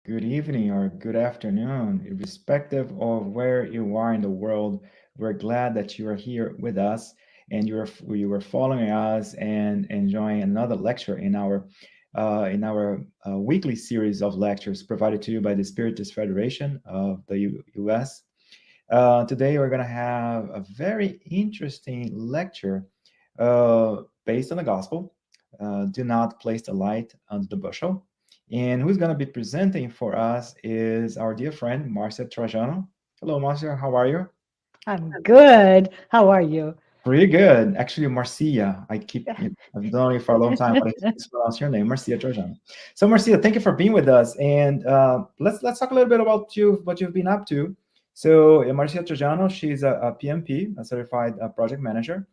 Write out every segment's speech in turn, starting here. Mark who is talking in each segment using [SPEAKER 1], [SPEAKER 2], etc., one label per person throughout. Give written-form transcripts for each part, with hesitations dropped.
[SPEAKER 1] Good evening or good afternoon, irrespective of where you are in the world. We're glad that you are here with us and you are following us and enjoying another lecture in our weekly series of lectures provided to you by the Spiritist Federation of the U.S. Today we're going to have a very interesting lecture based on the gospel. Do not place the light under the bushel. And who's going to be presenting for us is our dear friend, Marcia Trajano. Hello, Marcia. How are you?
[SPEAKER 2] I'm good. How are you?
[SPEAKER 1] Pretty good. Actually, Marcia. I've known you for a long time, but I can't mispronounce your name, Marcia Trajano. So, Marcia, thank you for being with us. And let's talk a little bit about what you've been up to. So, Marcia Trajano, she's a PMP, a certified project manager.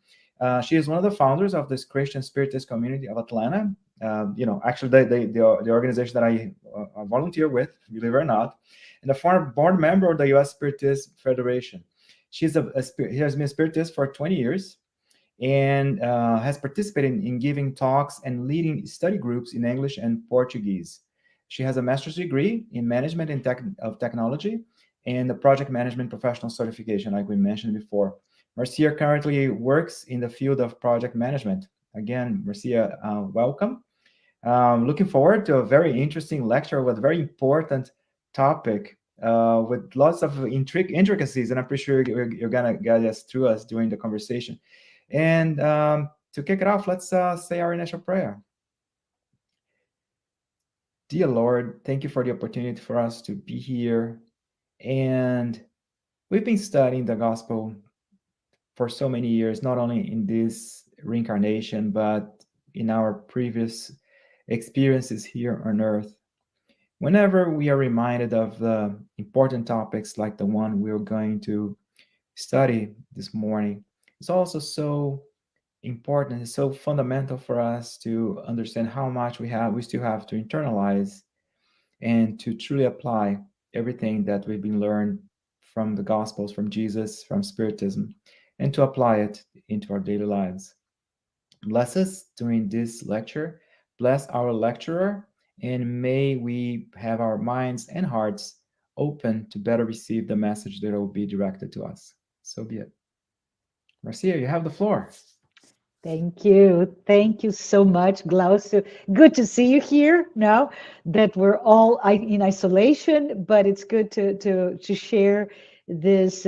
[SPEAKER 1] She is one of the founders of this Christian Spiritist community of Atlanta. Actually, the organization that I volunteer with, believe it or not, and a former board member of the U.S. Spiritist Federation. She has been a Spiritist for 20 years and has participated in giving talks and leading study groups in English and Portuguese. She has a master's degree in management and technology and the project management professional certification, like we mentioned before. Marcia currently works in the field of project management. Again, Marcia, welcome. Looking forward to a very interesting lecture with a very important topic with lots of intricacies, and I'm pretty sure you're going to guide us through us during the conversation. And to kick it off, let's say our initial prayer. Dear Lord, thank you for the opportunity for us to be here. And we've been studying the gospel for so many years, not only in this reincarnation, but in our previous experiences here on earth. Whenever we are reminded of the important topics like the one we're going to study this morning, it's also so important, it's so fundamental for us to understand how much we still have to internalize and to truly apply everything that we've been learned from the Gospels, from Jesus, from Spiritism, and to apply it into our daily lives. Bless us during this lecture. Bless our lecturer, and may we have our minds and hearts open to better receive the message that will be directed to us. So be it. Marcia, you have the floor.
[SPEAKER 2] Thank you. Thank you so much, Glaucio. Good to see you here now that we're all in isolation, but it's good to share this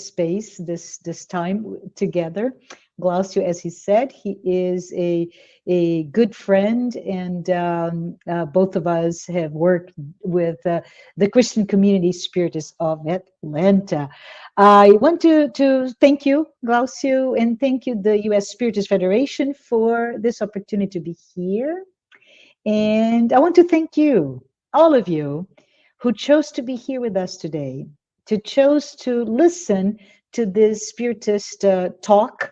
[SPEAKER 2] space, this time together. Glaucio, as he said, he is a good friend, and both of us have worked with the Christian Community Spiritists of Atlanta. I want to thank you, Glaucio, and thank you, the U.S. Spiritist Federation, for this opportunity to be here. And I want to thank you, all of you, who chose to be here with us today, to chose to listen to this Spiritist talk.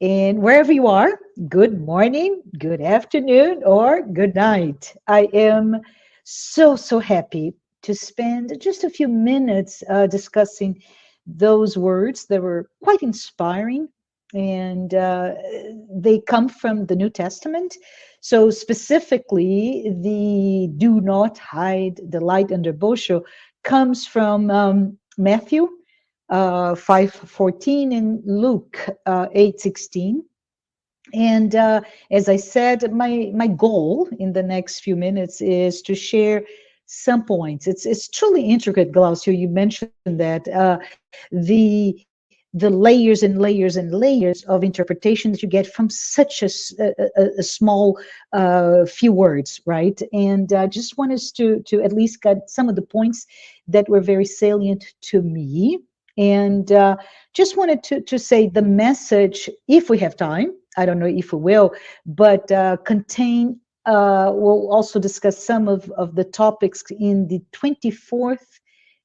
[SPEAKER 2] And wherever you are, good morning, good afternoon, or good night. I am so happy to spend just a few minutes discussing those words that were quite inspiring, and they come from the New Testament. So specifically, the "do not hide the light under bushel" comes from Matthew 5:14 and Luke 8:16. And as I said, my goal in the next few minutes is to share some points. It's truly intricate, Glaucio. You mentioned that the layers and layers and layers of interpretation that you get from such a small few words, right? And just want us to at least get some of the points that were very salient to me. And just wanted to say the message, if we have time, I don't know if we will, but we'll also discuss some of the topics in the 24th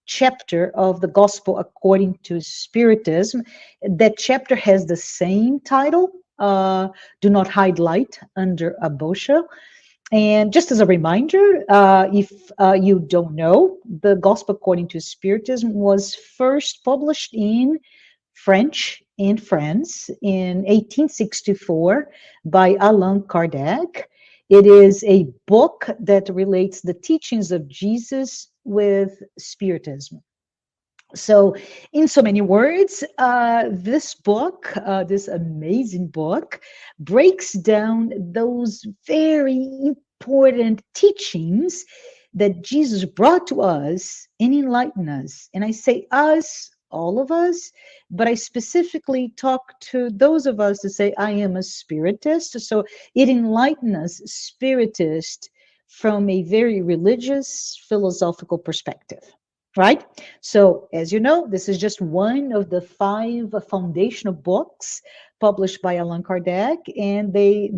[SPEAKER 2] chapter of the Gospel according to Spiritism. That chapter has the same title, "Do Not Hide Light Under a Bushel." And just as a reminder, if you don't know, the Gospel according to Spiritism was first published in French in France in 1864 by Allan Kardec. It is a book that relates the teachings of Jesus with Spiritism. So, in so many words, this book, this amazing book, breaks down those very important teachings that Jesus brought to us and enlightened us. And I say us, all of us, but I specifically talk to those of us that say, I am a Spiritist. So it enlightened us, Spiritist, from a very religious, philosophical perspective. Right? So, as you know, this is just one of the 5 foundational books published by Allan Kardec, and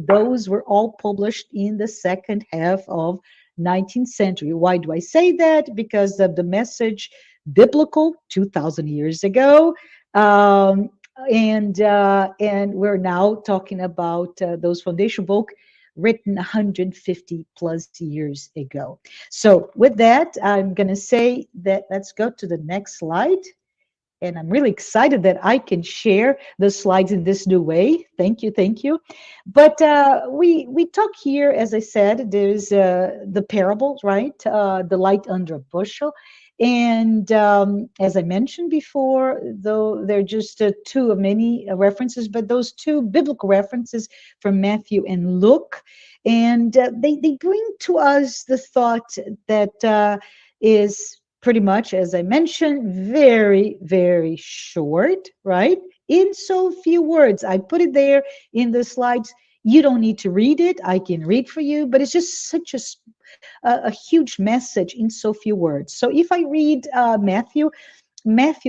[SPEAKER 2] those were all published in the second half of 19th century. Why do I say that? Because of the message biblical 2,000 years ago. And we're now talking about those foundational books written 150 plus years ago. So with that, I'm going to say that let's go to the next slide. And I'm really excited that I can share the slides in this new way. Thank you, thank you. But we talk here, as I said, there's the parable, right? The light under a bushel. And as I mentioned before, though they're just 2 of many references, but those 2 biblical references from Matthew and Luke, and they bring to us the thought that is pretty much, as I mentioned, very, very short, right? In so few words. I put it there in the slides. You don't need to read it. I can read for you, but it's just such a huge message in so few words. So if I read Matthew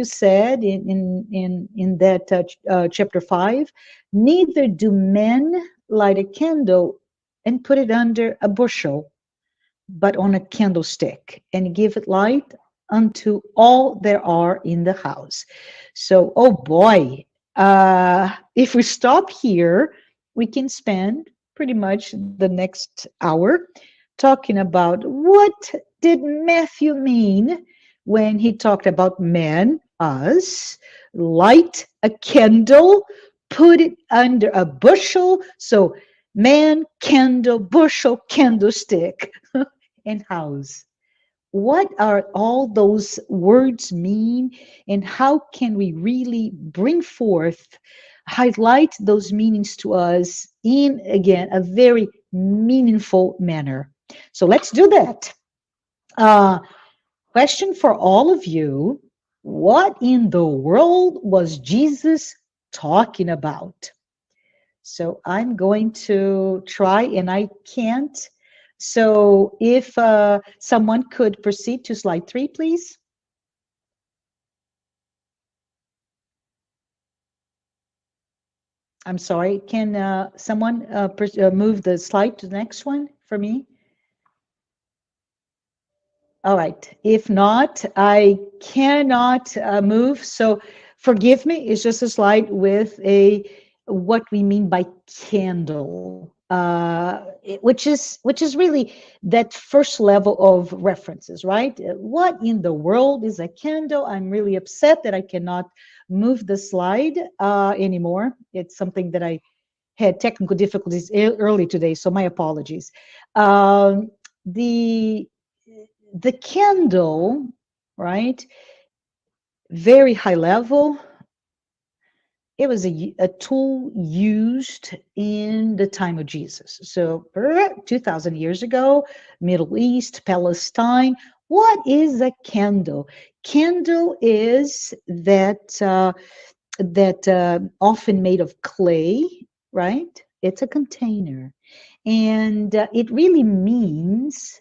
[SPEAKER 2] said in that chapter 5, neither do men light a candle and put it under a bushel, but on a candlestick, and give it light unto all there are in the house. So, oh boy, if we stop here, we can spend pretty much the next hour talking about what did Matthew mean when he talked about man, us, light a candle, put it under a bushel. So man, candle, bushel, candlestick, and house. What are all those words mean, and how can we really bring forth, highlight those meanings to us in, again, a very meaningful manner? So let's do that. Question for all of you: what in the world was Jesus talking about? So I'm going to try, and I can't. So if someone could proceed to slide 3, please. I'm sorry, can someone move the slide to the next one for me? All right, if not, I cannot move, so forgive me, it's just a slide with what we mean by candle, which is really that first level of references, right? What in the world is a candle? I'm really upset that I cannot move the slide anymore. It's something that I had technical difficulties early today, so my apologies. The candle, right? Very high level. It was a tool used in the time of Jesus. So 2,000 years ago, Middle East, Palestine. What is a candle? Candle is that often made of clay, right? It's a container. And it really means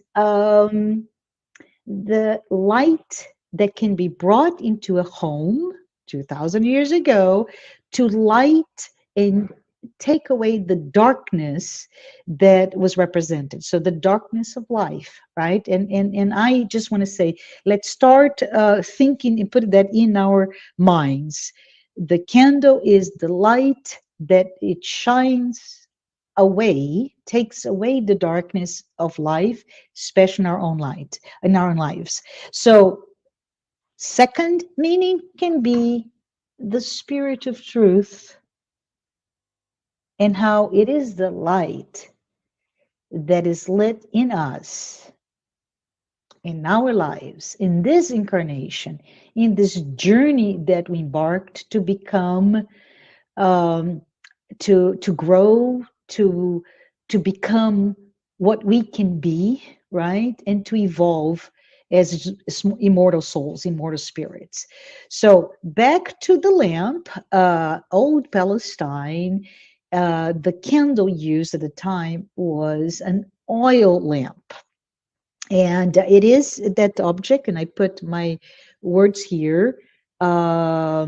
[SPEAKER 2] the light that can be brought into a home 2,000 years ago to light and take away the darkness that was represented. So the darkness of life, right? And I just want to say, let's start thinking and put that in our minds. The candle is the light that it shines away, takes away the darkness of life, especially in our own light, in our own lives. So second meaning can be the spirit of truth and how it is the light that is lit in us, in our lives, in this incarnation, in this journey that we embarked to become, to grow, to become what we can be, right? And to evolve as immortal souls, immortal spirits. So back to the lamp, old Palestine, the candle used at the time was an oil lamp. And it is that object, and I put my words here, that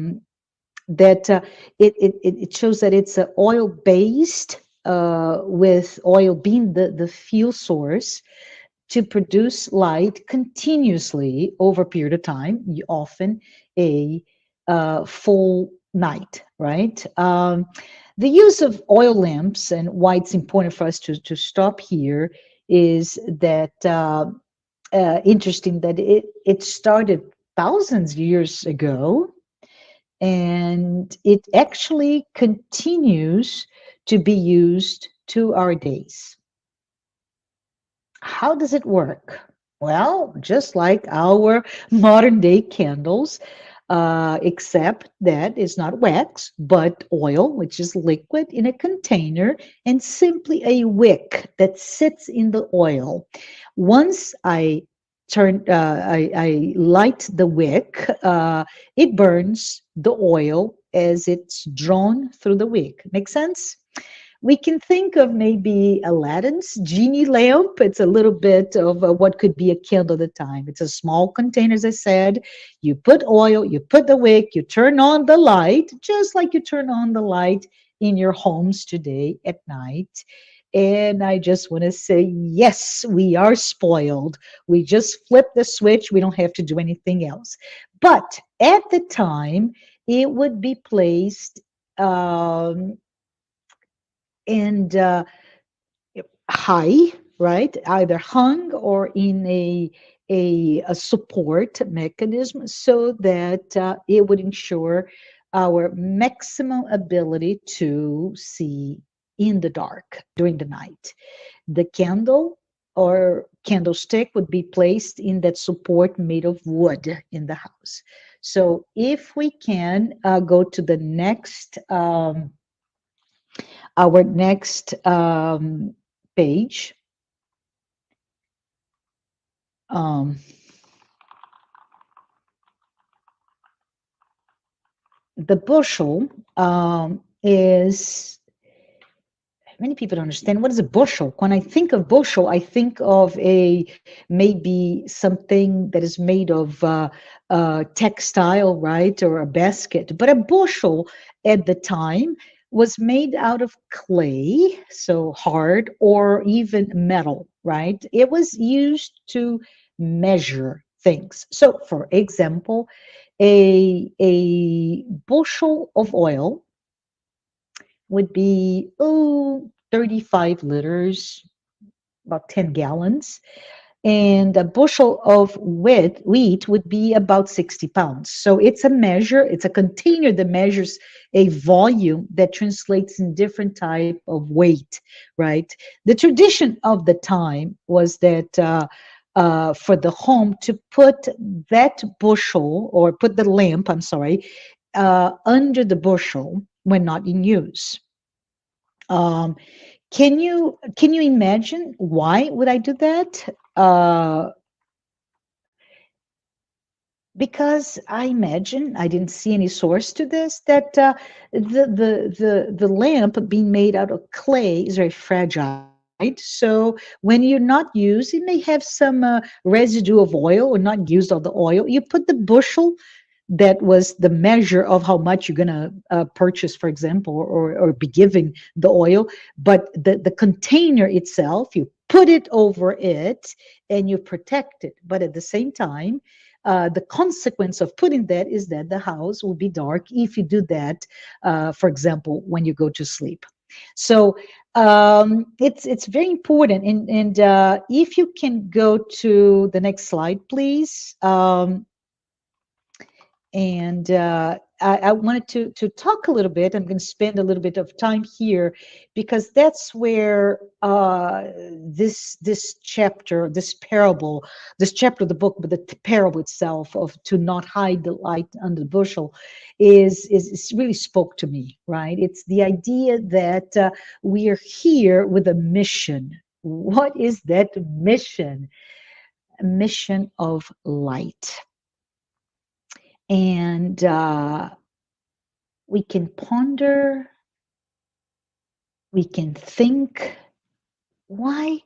[SPEAKER 2] it shows that it's oil-based, with oil being the fuel source to produce light continuously over a period of time, often a full night, right? The use of oil lamps, and why it's important for us to stop here, is that interesting that it started thousands of years ago, and it actually continues to be used to our days. How does it work? Well, just like our modern day candles, except that it's not wax, but oil, which is liquid in a container, and simply a wick that sits in the oil. Once I light the wick, it burns the oil as it's drawn through the wick. Make sense? We can think of maybe Aladdin's genie lamp. It's a little bit of what could be a candle at the time. It's a small container, as I said. You put oil, you put the wick, you turn on the light, just like you turn on the light in your homes today at night. And I just want to say, yes, we are spoiled. We just flip the switch. We don't have to do anything else. But at the time, it would be placed and high, right? Either hung or in a support mechanism, so that it would ensure our maximum ability to see in the dark during the night. The candle or candlestick would be placed in that support made of wood in the house. So if we can go to the next our next page. The bushel is many people don't understand what is a bushel. When I think of bushel, I think of maybe something that is made of textile, right, or a basket. But a bushel at the time was made out of clay, so hard, or even metal, right? It was used to measure things. So, for example, a bushel of oil would be 35 liters, about 10 gallons. And a bushel of wheat would be about 60 pounds. So it's a measure, it's a container that measures a volume that translates in different type of weight, right? The tradition of the time was that for the home to put that bushel, or put the lamp, I'm sorry, under the bushel when not in use. Um, can you imagine why would I do that? Because I imagine, I didn't see any source to this, that the lamp being made out of clay is very fragile. Right? So when you're not used, it may have some residue of oil, or not used all the oil. You put the bushel that was the measure of how much you're going to purchase, for example, or be giving the oil. But the container itself, you put it over it and you protect it. But at the same time, the consequence of putting that is that the house will be dark if you do that, for example, when you go to sleep. So it's very important. And if you can go to the next slide, please. And I wanted to talk a little bit. I'm going to spend a little bit of time here, because that's where this chapter, this parable, this chapter of the book, but the parable itself of to not hide the light under the bushel is really spoke to me, right? It's the idea that we are here with a mission. What is that mission? A mission of light. And we can ponder, we can think, why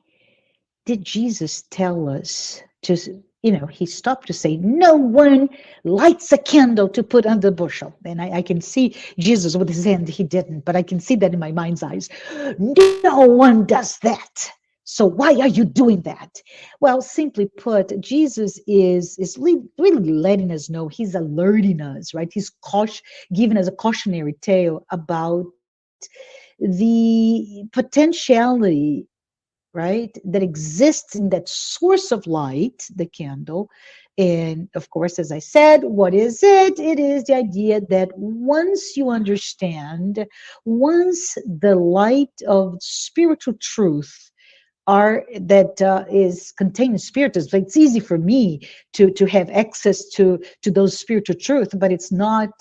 [SPEAKER 2] did Jesus tell us to, he stopped to say, no one lights a candle to put under the bushel. And I can see Jesus with his hand, he didn't, but I can see that in my mind's eyes. No one does that. So why are you doing that? Well, simply put, Jesus is really letting us know, he's alerting us, right? He's giving us a cautionary tale about the potentiality, right, that exists in that source of light, the candle. And of course, as I said, what is it? It is the idea that once you understand, once the light of spiritual truth is contained in spiritism. So it's easy for me to have access to those spiritual truth, but it's not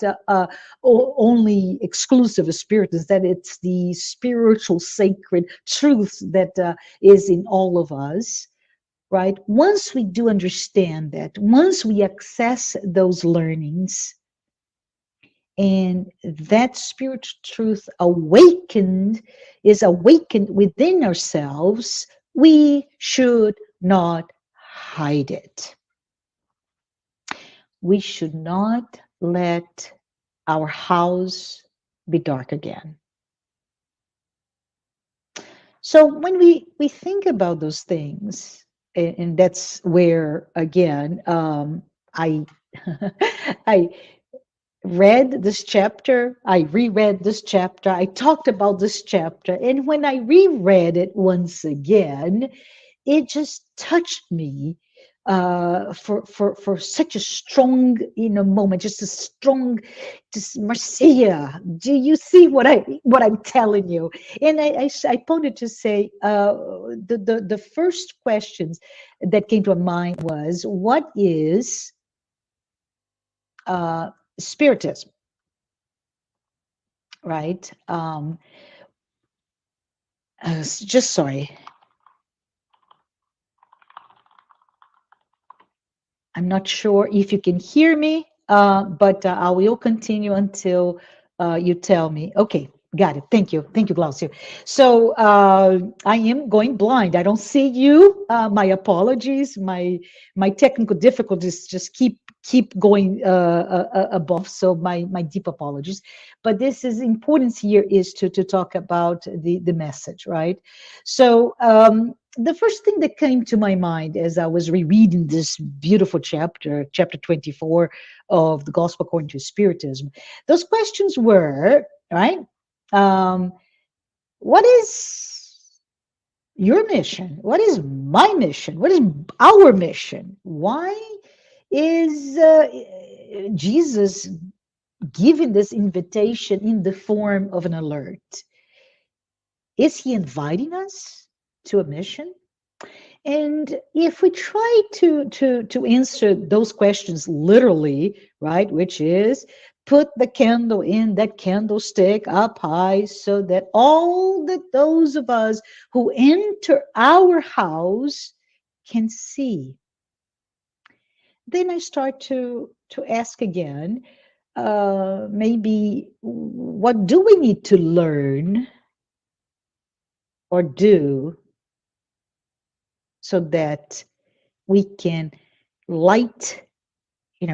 [SPEAKER 2] only exclusive of spiritism, that it's the spiritual sacred truth that is in all of us, right? Once we do understand that, once we access those learnings, and that spiritual truth is awakened within ourselves, we should not hide it. We should not let our house be dark again. So when we think about those things, and that's where, again, I I read this chapter, I reread this chapter, I talked about this chapter, and when I reread it once again, it just touched me for such a strong, moment, just a strong, just Marcia. Do you see what I'm telling you? And I wanted to say the first questions that came to my mind was, what is spiritism, right? Just sorry. I'm not sure if you can hear me, but I will continue until you tell me. Okay, Got it. Thank you. Thank you, Glaucio. So I am going blind. I don't see you. My apologies. My technical difficulties just keep going above. So my deep apologies. But this is importance here is to talk about the message, right? So the first thing that came to my mind as I was rereading this beautiful chapter 24 of the Gospel According to Spiritism, those questions were, right? What is your mission? What is my mission? What is our mission? Why is Jesus giving this invitation in the form of an alert? Is he inviting us to a mission? And if we try to answer those questions literally, right, which is put the candle in that candlestick up high so that all that those of us who enter our house can see. Then I start to ask again, maybe what do we need to learn or do so that we can light,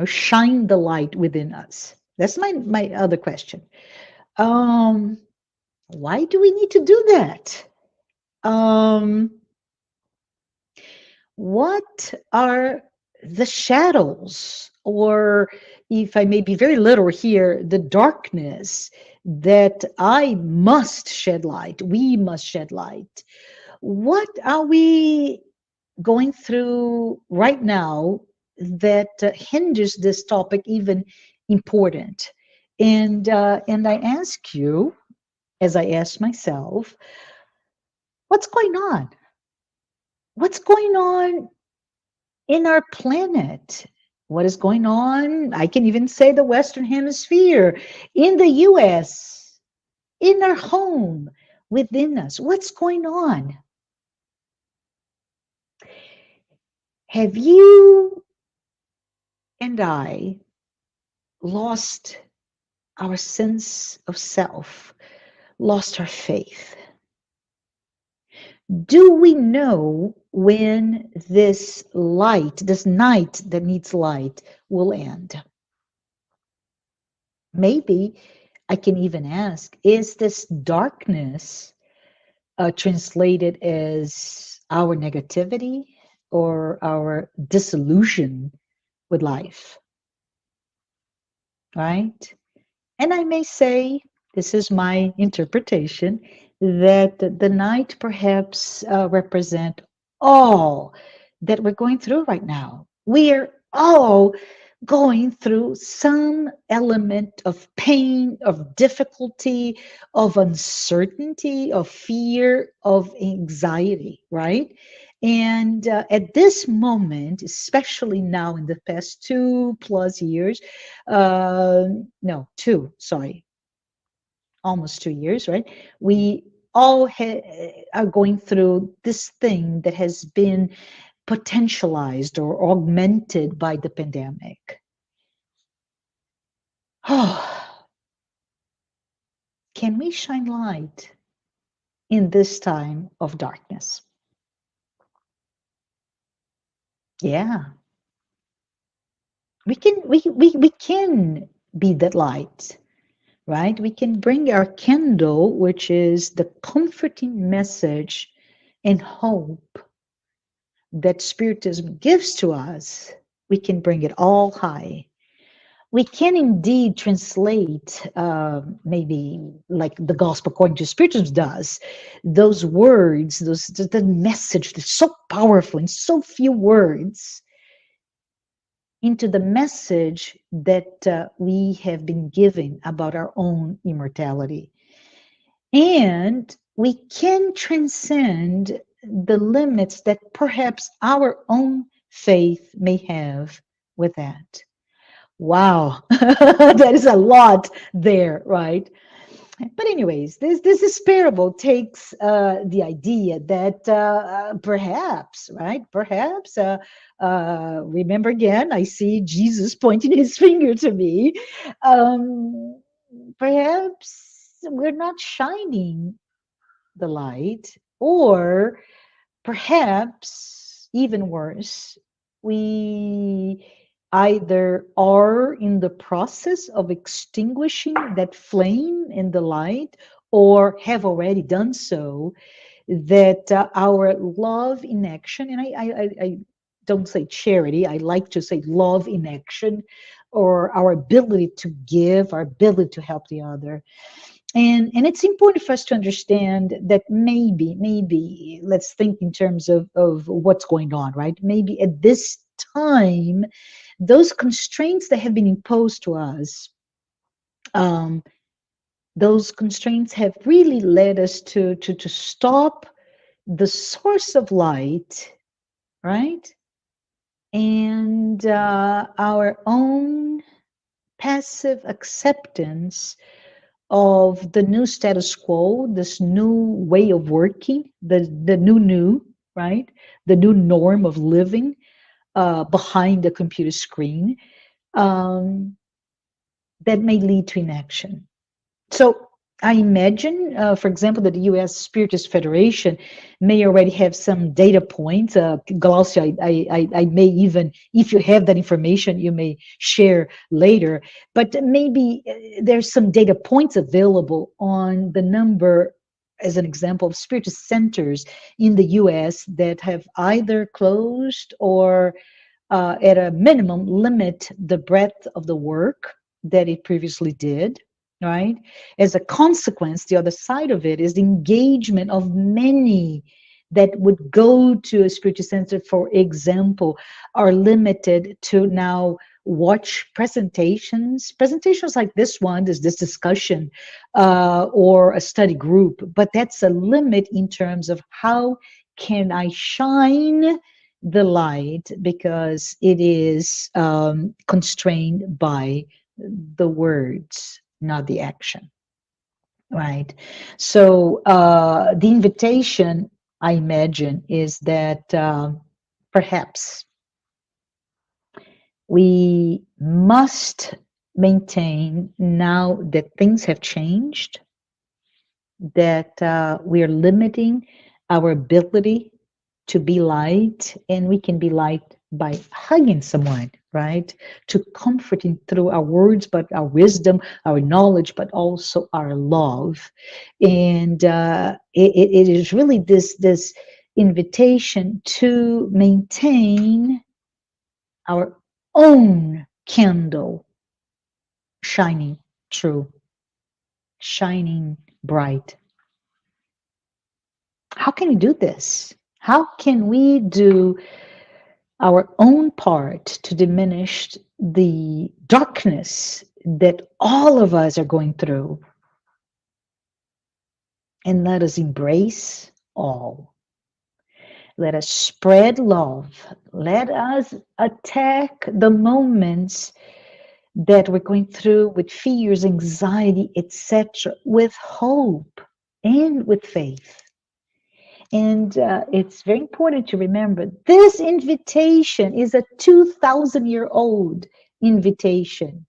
[SPEAKER 2] shine the light within us? That's my other question. Why do we need to do that? What are the shadows, or if I may be very literal here, the darkness that I must shed light, we must shed light? What are we going through right now that hinders this topic even important? And I ask you, as I ask myself, what's going on? What's going on in our planet? What is going on? I can even say the Western Hemisphere, in the US, in our home, within us. What's going on? Have you and I lost our sense of self, lost our faith? Do we know when this light, this night that needs light, will end? Maybe I can even ask, is this darkness translated as our negativity or our disillusion with life? Right? And I may say, this is my interpretation, that the night perhaps represent all that we're going through right now. We're all going through some element of pain, of difficulty, of uncertainty, of fear, of anxiety, right? And at this moment, especially now in the past 2+ years, almost 2 years, right? We all are going through this thing that has been potentialized or augmented by the pandemic. Oh, can we shine light in this time of darkness? Yeah. We can be that light, right? We can bring our candle, which is the comforting message and hope that Spiritism gives to us. We can bring it all high. We can indeed translate, maybe like the Gospel According to Spiritism does, those words, the message that's so powerful in so few words, into the message that we have been given about our own immortality. And we can transcend the limits that perhaps our own faith may have with that. Wow, that is a lot there, right? But anyways, this parable takes the idea that perhaps, right? Perhaps, remember again, I see Jesus pointing his finger to me. Perhaps we're not shining the light, or perhaps even worse, we either are in the process of extinguishing that flame in the light, or have already done so, that our love in action, and I don't say charity, I like to say love in action, or our ability to give, our ability to help the other. And it's important for us to understand that maybe let's think in terms of what's going on, right? Maybe at this time, those constraints that have been imposed to us, those constraints have really led us to stop the source of light, right? And our own passive acceptance of the new status quo, this new way of working, the new, right? The new norm of living behind the computer screen, that may lead to inaction. So I imagine, for example, that the U.S. Spiritist Federation may already have some data points. Glaucia, I may even, if you have that information, you may share later. But maybe there's some data points available on the number, as an example, of Spiritist centers in the U.S. that have either closed or, at a minimum, limit the breadth of the work that it previously did. Right? As a consequence, the other side of it is the engagement of many that would go to a spiritual center, for example, are limited to now watch presentations like this one, this discussion, or a study group. But that's a limit in terms of how can I shine the light, because it is constrained by the words, not the action, right? So the invitation, I imagine, is that perhaps we must maintain, now that things have changed, that we are limiting our ability to be light, and we can be light by hugging someone, right? To comforting through our words, but our wisdom, our knowledge, but also our love. And it is really this invitation to maintain our own candle shining true, shining bright. How can we do this? How can we do our own part to diminish the darkness that all of us are going through? And let us embrace all. Let us spread love. Let us attack the moments that we're going through with fears, anxiety, etc., with hope and with faith. And it's very important to remember, this invitation is a 2,000-year-old invitation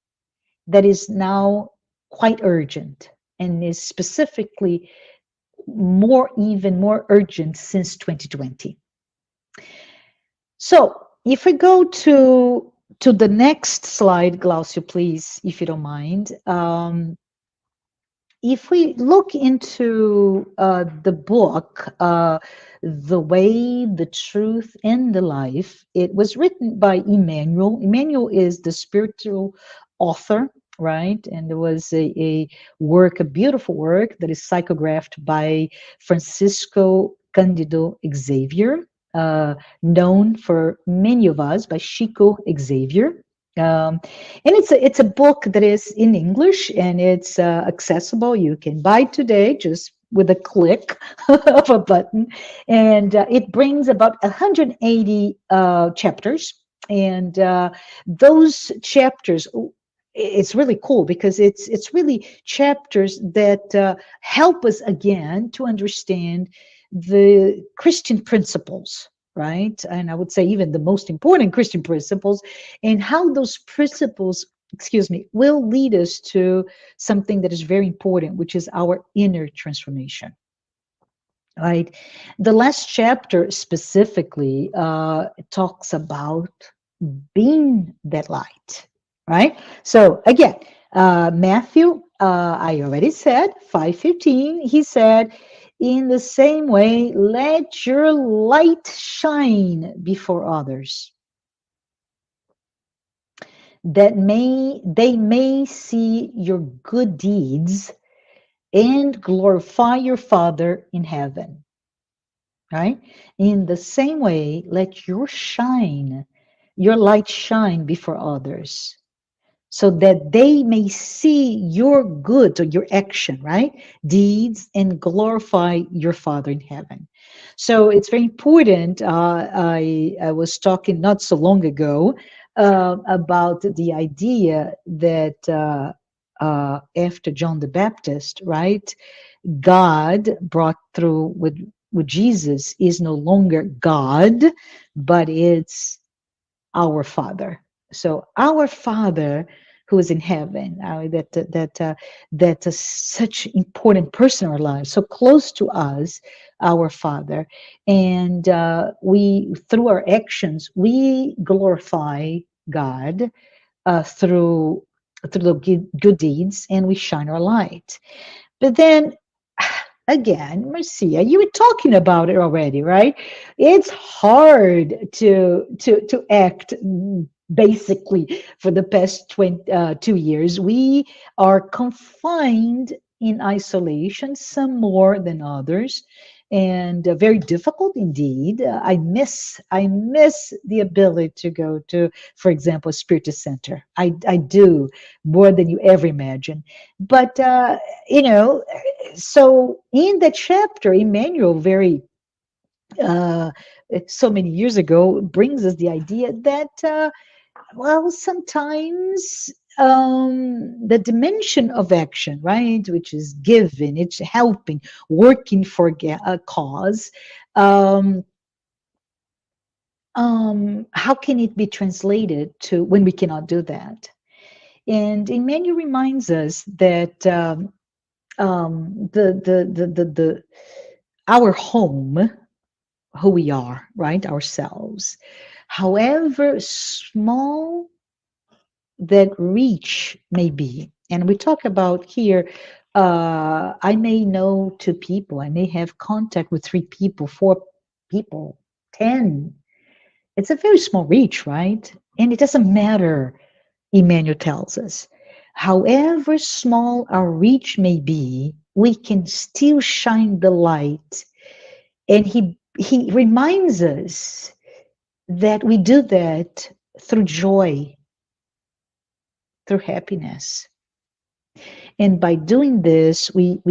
[SPEAKER 2] that is now quite urgent, and is specifically even more urgent since 2020. So if we go to the next slide, Glaucio, please, if you don't mind. If we look into the book, The Way, the Truth, and the Life, it was written by Emmanuel. Emmanuel is the spiritual author, right? And there was a work, a beautiful work that is psychographed by Francisco Cândido Xavier, known for many of us by Chico Xavier. And it's a book that is in English, and it's accessible. You can buy it today just with a click of a button, and it brings about 180 chapters. And those chapters, it's really cool because it's really chapters that help us again to understand the Christian principles, right? And I would say even the most important Christian principles, and how those principles excuse me, will lead us to something that is very important, which is our inner transformation. Right? The last chapter specifically talks about being that light, right? So again, Matthew, I already said, 5:15, he said, in the same way, let your light shine before others, that they may see your good deeds and glorify your Father in heaven. Right? In the same way, let your light shine before others, so that they may see your good, or your action, right? Deeds, and glorify your Father in heaven. So it's very important. I was talking not so long ago about the idea that after John the Baptist, right? God brought through with Jesus is no longer God, but it's our Father. So our Father who is in heaven, that is such important person in our lives, so close to us, our Father, and we, through our actions, we glorify God through the good deeds, and we shine our light. But then again, Marcia, you were talking about it already, right? It's hard to act. Basically, for the past 2 years, we are confined in isolation, some more than others, and very difficult indeed. I miss the ability to go to, for example, a spiritist center. I do, more than you ever imagine. But so in that chapter, Emmanuel, very uh, so many years ago, brings us the idea that well, sometimes the dimension of action, right, which is giving, it's helping, working for a cause, how can it be translated to when we cannot do that? And Emmanuel reminds us that our home, who we are, right, ourselves, however small that reach may be. And we talk about here, I may know 2 people, I may have contact with 3 people, 4 people, 10. It's a very small reach, right? And it doesn't matter, Emmanuel tells us. However small our reach may be, we can still shine the light. And he reminds us that we do that through joy, through happiness. And by doing this, we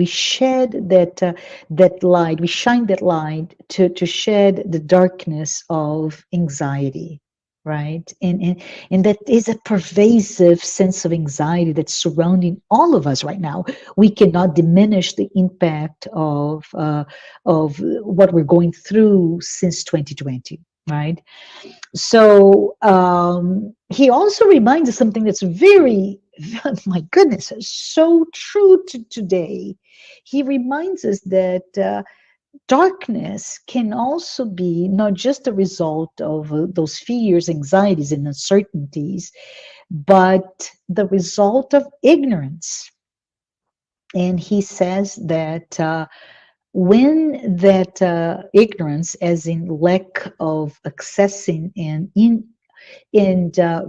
[SPEAKER 2] shed that light, we shine that light to shed the darkness of anxiety, right? And that is a pervasive sense of anxiety that's surrounding all of us right now. We cannot diminish the impact of what we're going through since 2020, right? So he also reminds us something that's very, my goodness, so true to today. He reminds us that darkness can also be not just a result of those fears, anxieties, and uncertainties, but the result of ignorance. And he says that when that ignorance, as in lack of accessing and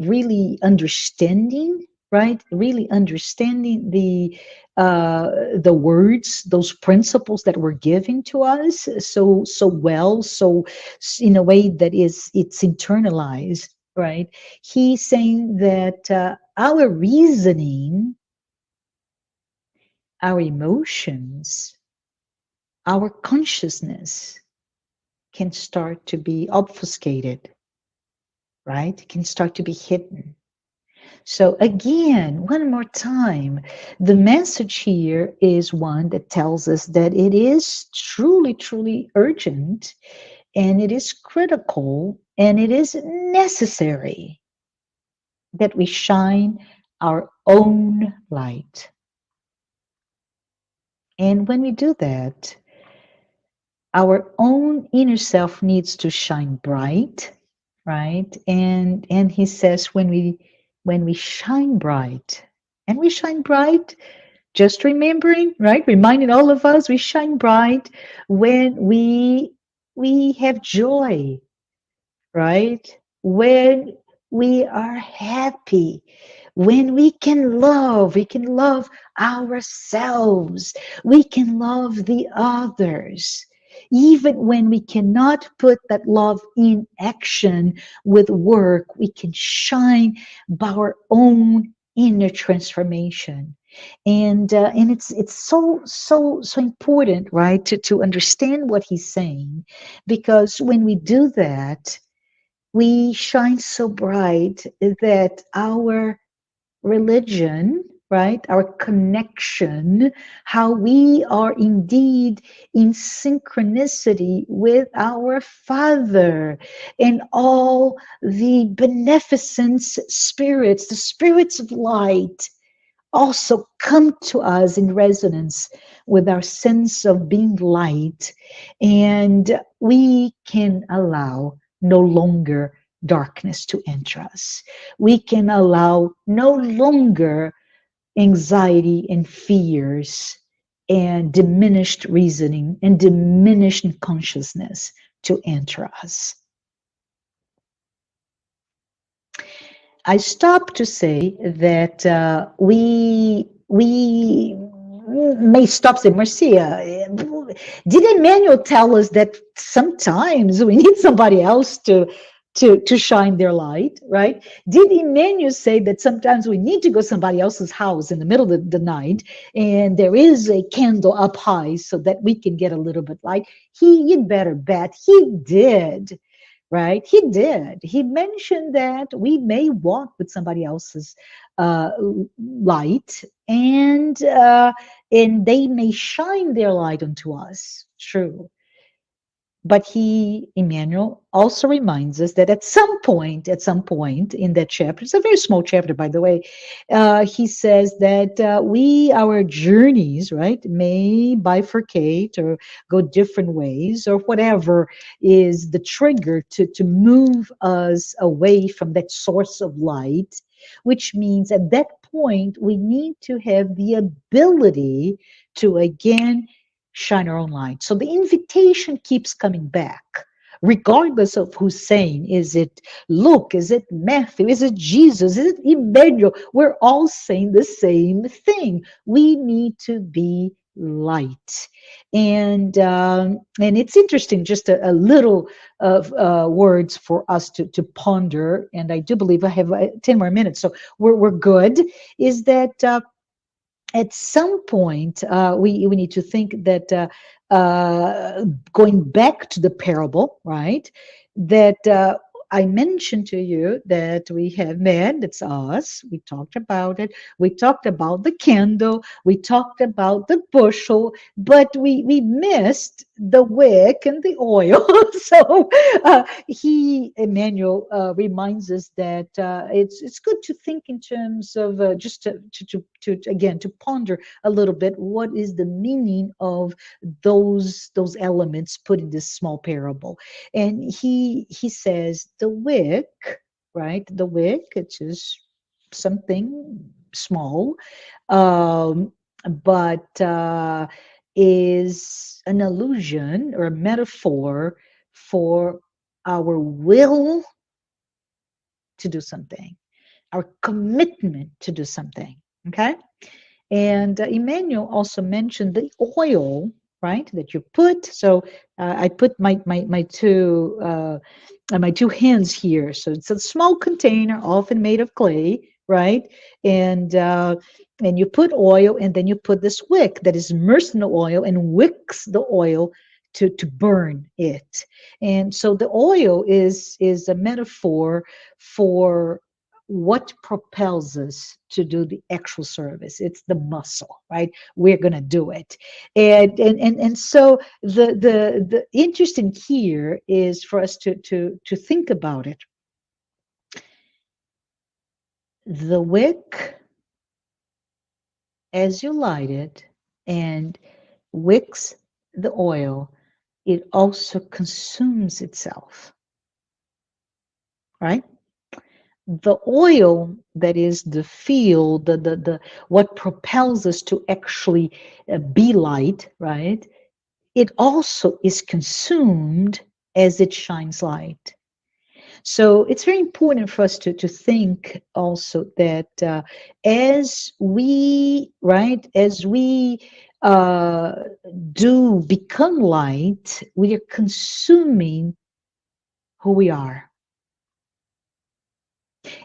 [SPEAKER 2] really understanding, right? Really understanding the words, those principles that were given to us so well, so in a way that it's internalized, right? He's saying that our reasoning, our emotions, our consciousness can start to be obfuscated, right? It can start to be hidden. So again, one more time, the message here is one that tells us that it is truly, truly urgent, and it is critical, and it is necessary that we shine our own light. And when we do that, our own inner self needs to shine bright, right? And he says when we shine bright, and we shine bright, just remembering, right? Reminding all of us, we shine bright when we have joy, right? When we are happy, when we can love ourselves, we can love the others. Even when we cannot put that love in action with work, we can shine by our own inner transformation. And it's so important, right, to understand what he's saying, because when we do that, we shine so bright that our religion, right, our connection, how we are indeed in synchronicity with our Father and all the beneficent spirits, the spirits of light, also come to us in resonance with our sense of being light, and we can allow no longer darkness to enter us. We can allow no longer anxiety and fears and diminished reasoning and diminished consciousness to enter us. I stopped to say that we may stop saying, Marcia, did Emmanuel tell us that sometimes we need somebody else to shine their light, right? Did Emmanuel say that sometimes we need to go to somebody else's house in the middle of the night and there is a candle up high so that we can get a little bit light? You'd better bet he did. Right? He did. He mentioned that we may walk with somebody else's light, and they may shine their light onto us. True. But Emmanuel, also reminds us that at some point in that chapter, it's a very small chapter, by the way, he says that our journeys, right, may bifurcate or go different ways, or whatever is the trigger to move us away from that source of light, which means at that point, we need to have the ability to again shine our own light. So the invitation keeps coming back, regardless of who's saying, is it Luke, is it Matthew, is it Jesus, is it Emmanuel? We're all saying the same thing. We need to be light. And it's interesting, just a little of words for us to ponder, and I do believe I have 10 more minutes, so we're good, is that at some point, we need to think that going back to the parable, right, that I mentioned to you that we have man, that's us. We talked about it. We talked about the candle. We talked about the bushel, but we missed the wick and the oil. So Emmanuel reminds us that it's good to think in terms of just to ponder a little bit what is the meaning of those elements put in this small parable. And he says the wick, right? The wick, it's just something small, but is an allusion or a metaphor for our will to do something, our commitment to do something, okay? And Emmanuel also mentioned the oil, right, that you put. So I put my two hands here. So it's a small container, often made of clay, right? And you put oil, and then you put this wick that is immersed in the oil and wicks the oil to burn it. And so the oil is a metaphor for what propels us to do the actual service. It's the muscle, right? We're going to do it. And so the interesting here is for us to think about it. the wick, as you light it and wicks the oil, it also consumes itself, right? The oil that is the fuel, the what propels us to actually be light, right? It also is consumed as it shines light. So it's very important for us to think also that as we, right, as we do become light, we are consuming who we are.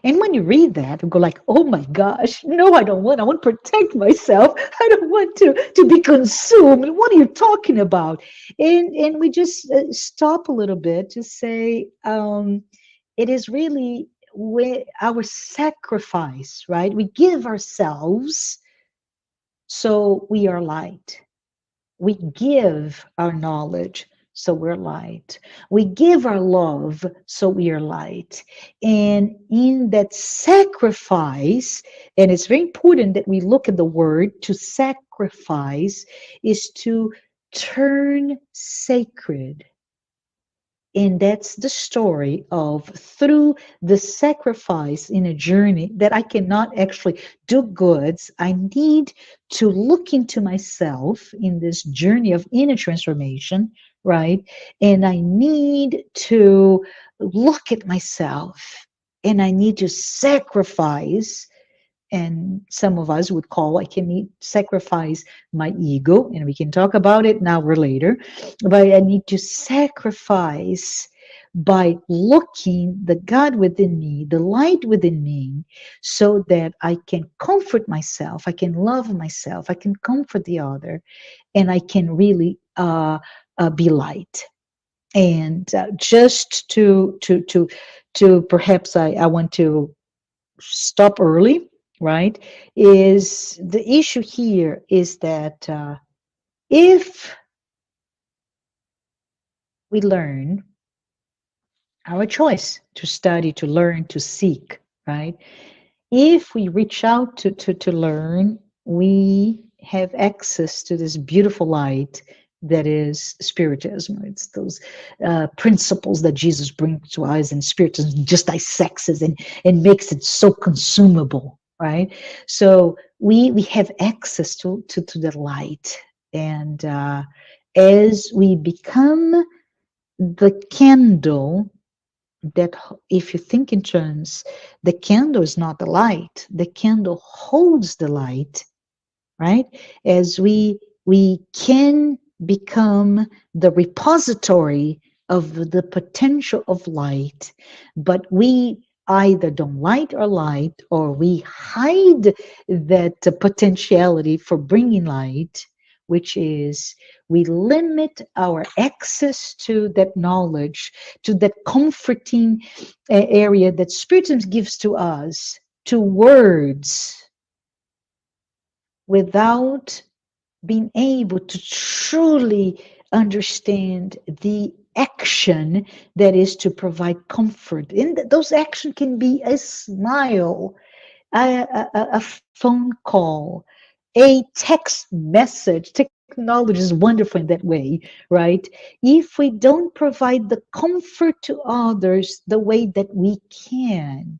[SPEAKER 2] And when you read that, you go like, oh my gosh, no, I want to protect myself. I don't want to be consumed. What are you talking about? And we just stop a little bit to say, it is really our sacrifice, right? We give ourselves so we are light. We give our knowledge, so we're light. We give our love, so we are light. And in that sacrifice, and it's very important that we look at the word to sacrifice, is to turn sacred. And that's the story of through the sacrifice in a journey that I cannot actually do goods. I need to look into myself in this journey of inner transformation, right? And I need to look at myself and I need to sacrifice. And some of us would call, I can sacrifice my ego, and we can talk about it now or later, but I need to sacrifice by looking the God within me, the light within me, so that I can comfort myself, I can love myself, I can comfort the other, and I can really be light. And just to perhaps I want to stop early, right? Is the issue here is that if we learn our choice to study, to learn, to seek, right? If we reach out to learn, we have access to this beautiful light that is Spiritism. It's those principles that Jesus brings to us, and Spiritism just dissects it and makes it so consumable, right? So we have access to the light, and as we become the candle, that if you think in terms, the candle is not the light, the candle holds the light, right? As we can become the repository of the potential of light, but we either don't light our light, or we hide that potentiality for bringing light, which is we limit our access to that knowledge, to that comforting area that Spiritism gives to us, to words, without being able to truly understand the action that is to provide comfort. And those actions can be a smile, a phone call, a text message. Technology is wonderful in that way, right? If we don't provide the comfort to others the way that we can,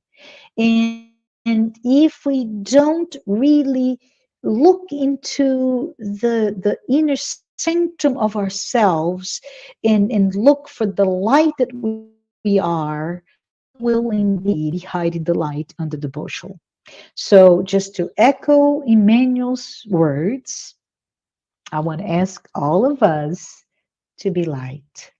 [SPEAKER 2] and if we don't really look into the inner sanctum of ourselves and look for the light that we are, we will indeed be hiding the light under the bushel. So just to echo Emmanuel's words, I want to ask all of us to be light.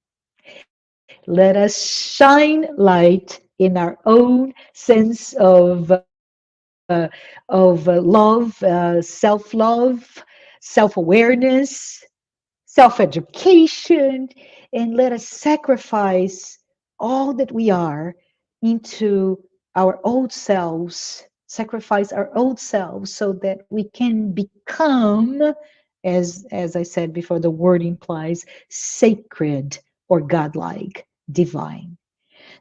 [SPEAKER 2] Let us shine light in our own sense of love, self-love, self-awareness, self-education, and let us sacrifice all that we are into our old selves, sacrifice our old selves so that we can become, as I said before, the word implies, sacred or godlike, divine.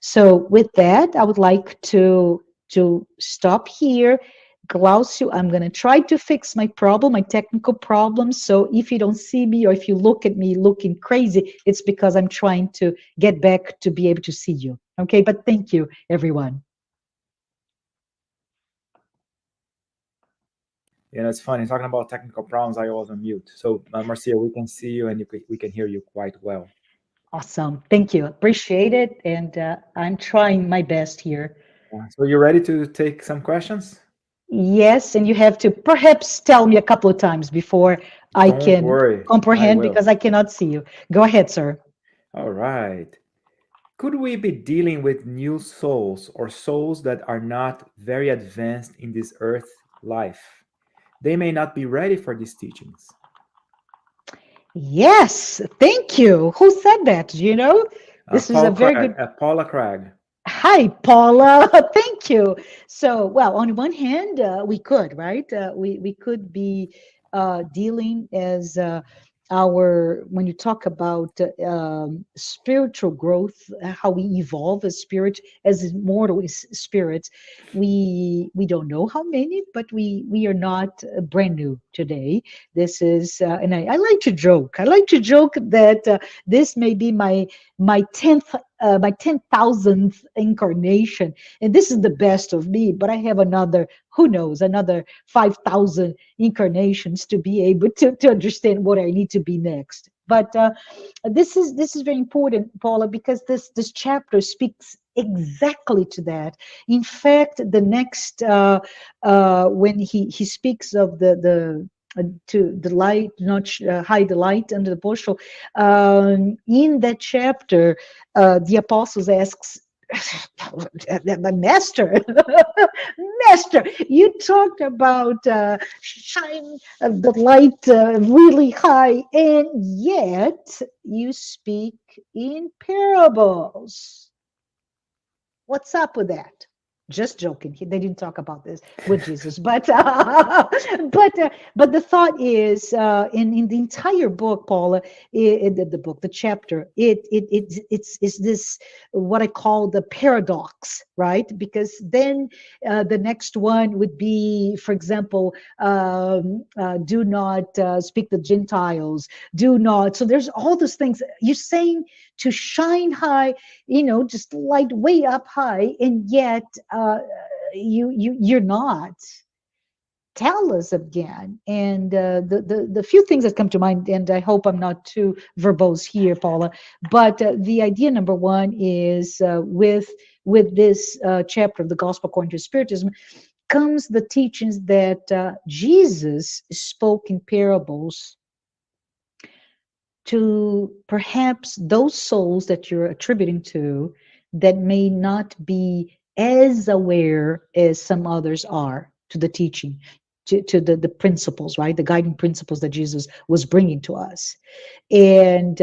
[SPEAKER 2] So with that, I would like to to stop here. Glaucio, I'm going to try to fix my problem, my technical problem. So if you don't see me or if you look at me looking crazy, it's because I'm trying to get back to be able to see you. Okay, but thank you, everyone.
[SPEAKER 1] Yeah, it's funny. Talking about technical problems, I was on mute. So, Marcia, we can see you and we can hear you quite well.
[SPEAKER 2] Awesome. Thank you. Appreciate it. And I'm trying my best here.
[SPEAKER 1] So you're ready to take some questions?
[SPEAKER 2] Yes, and you have to perhaps tell me a couple of times before I
[SPEAKER 1] Don't
[SPEAKER 2] can
[SPEAKER 1] worry,
[SPEAKER 2] comprehend
[SPEAKER 1] I will.
[SPEAKER 2] because I cannot see you. Go ahead, sir.
[SPEAKER 1] All right. Could we be dealing with new souls or souls that are not very advanced in this earth life? They may not be ready for these teachings.
[SPEAKER 2] Yes, thank you. Who said that? Do you know? This is a very good.
[SPEAKER 1] Paula Craig.
[SPEAKER 2] Hi, Paula. Thank you. So, well, on one hand, we could, right? We could be dealing as when you talk about spiritual growth, how we evolve as spirit, as immortal spirits. We don't know how many, but we are not brand new today. This is, and I like to joke. I like to joke that this may be my 10,000th incarnation, and this is the best of me. But I have another, who knows, another 5,000 incarnations to be able to understand what I need to be next. But this is very important, Paula, because this chapter speaks exactly to that. In fact, the next when he speaks of the to the light, not hide the light under the bushel. In that chapter, the apostles asks, Master, Master, you talked about shine the light really high, and yet you speak in parables. What's up with that? Just joking. They didn't talk about this with Jesus, but but the thought is in the entire book, Paula, the chapter, it's this what I call the paradox, right? Because then the next one would be, for example, do not speak the Gentiles, do not. So there's all those things you're saying to shine high, just light way up high, and yet you're not. Tell us again. And the few things that come to mind, and I hope I'm not too verbose here, Paula, but the idea number one is with this chapter of the Gospel according to Spiritism comes the teachings that Jesus spoke in parables to perhaps those souls that you're attributing to that may not be as aware as some others are to the teaching, to the principles, right? The guiding principles that Jesus was bringing to us. And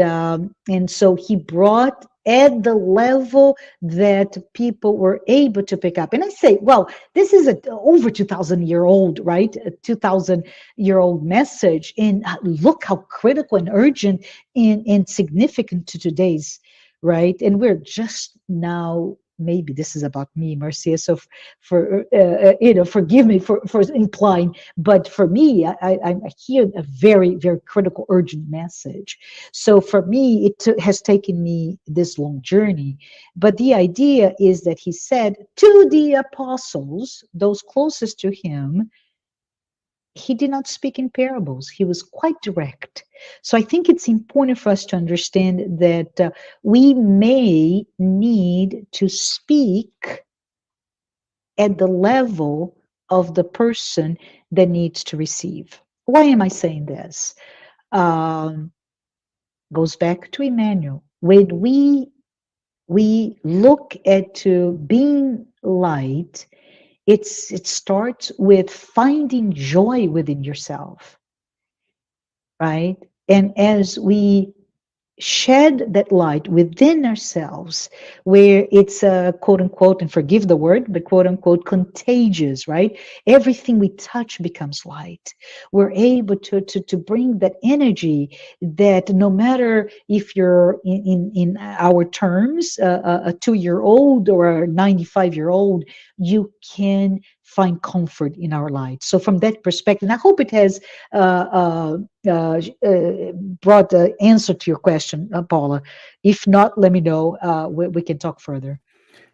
[SPEAKER 2] so he brought at the level that people were able to pick up. And I say, well, this is over 2,000-year-old, right? A 2,000-year-old message. And look how critical and urgent and significant to today's, right? And we're just now, maybe this is about me, Marcia, so forgive me for implying, but for me, I hear a very, very critical, urgent message. So for me, it has taken me this long journey, but the idea is that he said to the apostles, those closest to him, he did not speak in parables. He was quite direct. So I think it's important for us to understand that we may need to speak at the level of the person that needs to receive. Why am I saying this? Goes back to Emmanuel. When we look at to being light, it starts with finding joy within yourself, right? And as we shed that light within ourselves, where it's quote unquote, and forgive the word, but quote unquote contagious, right? Everything we touch becomes light. We're able to bring that energy that no matter if you're in our terms, a 2-year-old or a 95-year-old, you can find comfort in our light. So from that perspective, and I hope it has brought the answer to your question, Paula. If not, let me know. We can talk further.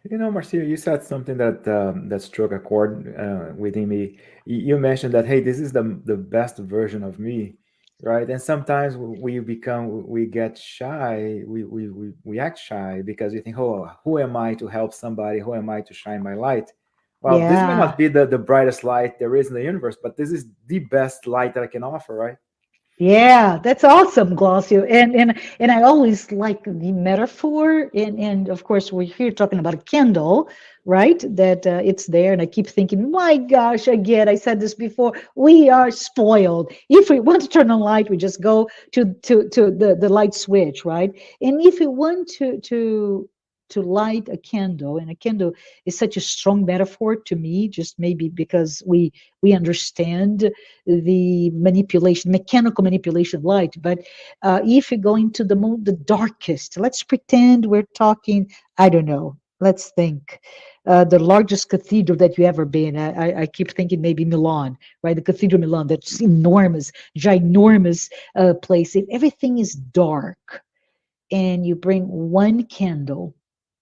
[SPEAKER 1] You know, Marcia, you said something that struck a chord within me. You mentioned that, hey, this is the best version of me, right? And sometimes we get shy, we act shy because we think, oh, who am I to help somebody? Who am I to shine my light? Well, this may
[SPEAKER 2] Yeah.
[SPEAKER 1] not be the brightest light there is in the universe, but this is the best light that I can offer, right?
[SPEAKER 2] Yeah, that's awesome, Glossio. And I always like the metaphor. And of course, we're here talking about a candle, right? That it's there. And I keep thinking, my gosh, again, I said this before, we are spoiled. If we want to turn on light, we just go to the light switch, right? And if we want to light a candle, and a candle is such a strong metaphor to me, just maybe because we understand the manipulation, mechanical manipulation of light. But if you go into the darkest, let's pretend we're talking, I don't know, let's think. The largest cathedral that you ever been. I keep thinking maybe Milan, right? The Cathedral of Milan, that's enormous, ginormous place. If everything is dark and you bring one candle,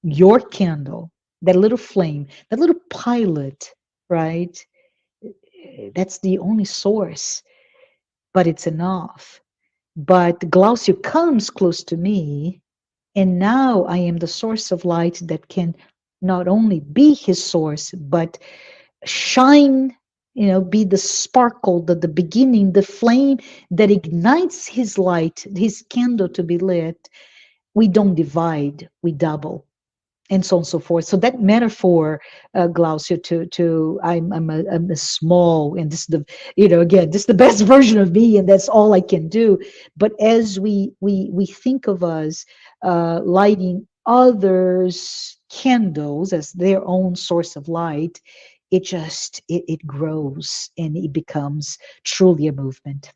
[SPEAKER 2] your candle, that little flame, that little pilot, right? That's the only source, but it's enough. But Glausio comes close to me, and now I am the source of light that can not only be his source, but shine, be the sparkle, the beginning, the flame that ignites his light, his candle to be lit. We don't divide, we double. And so on and so forth. So that metaphor, Glausio, I'm a small, and this is the, again, this is the best version of me, and that's all I can do. But as we think of us lighting others' candles as their own source of light, it grows and it becomes truly a movement.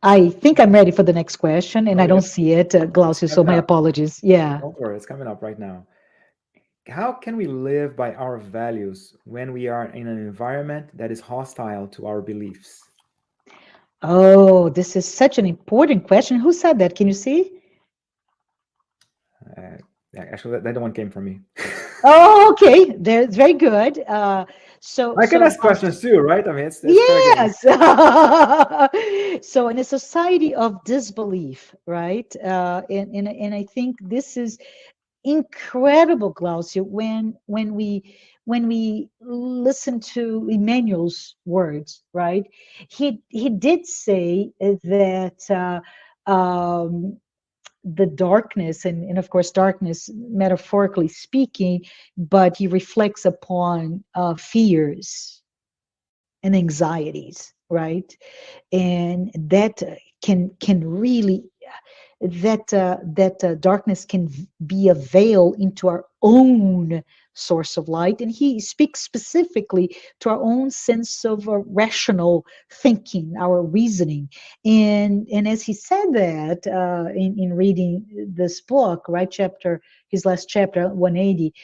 [SPEAKER 2] I think I'm ready for the next question, and
[SPEAKER 1] Oh,
[SPEAKER 2] I don't
[SPEAKER 1] yeah.
[SPEAKER 2] see it,
[SPEAKER 1] It's
[SPEAKER 2] Glausio, so
[SPEAKER 1] coming
[SPEAKER 2] my
[SPEAKER 1] up.
[SPEAKER 2] apologies. Yeah.
[SPEAKER 1] Don't worry, it's coming up right now. How can we live by our values when we are in an environment that is hostile to our beliefs?
[SPEAKER 2] Oh, this is such an important question. Who said that? Can you see?
[SPEAKER 1] Actually, that one came from me.
[SPEAKER 2] Oh, okay. There's very good. So,
[SPEAKER 1] I can
[SPEAKER 2] so
[SPEAKER 1] ask questions too, right? I mean, it's fair game.
[SPEAKER 2] yes. So in a society of disbelief, right? And I think this is incredible, Glaucia, when we listen to Emmanuel's words, right? He did say that the darkness, and of course darkness metaphorically speaking, but he reflects upon fears and anxieties, right? And that can really, that darkness can be a veil into our own source of light. And he speaks specifically to our own sense of rational thinking, our reasoning. And as he said that in reading this book, right, his last chapter 180,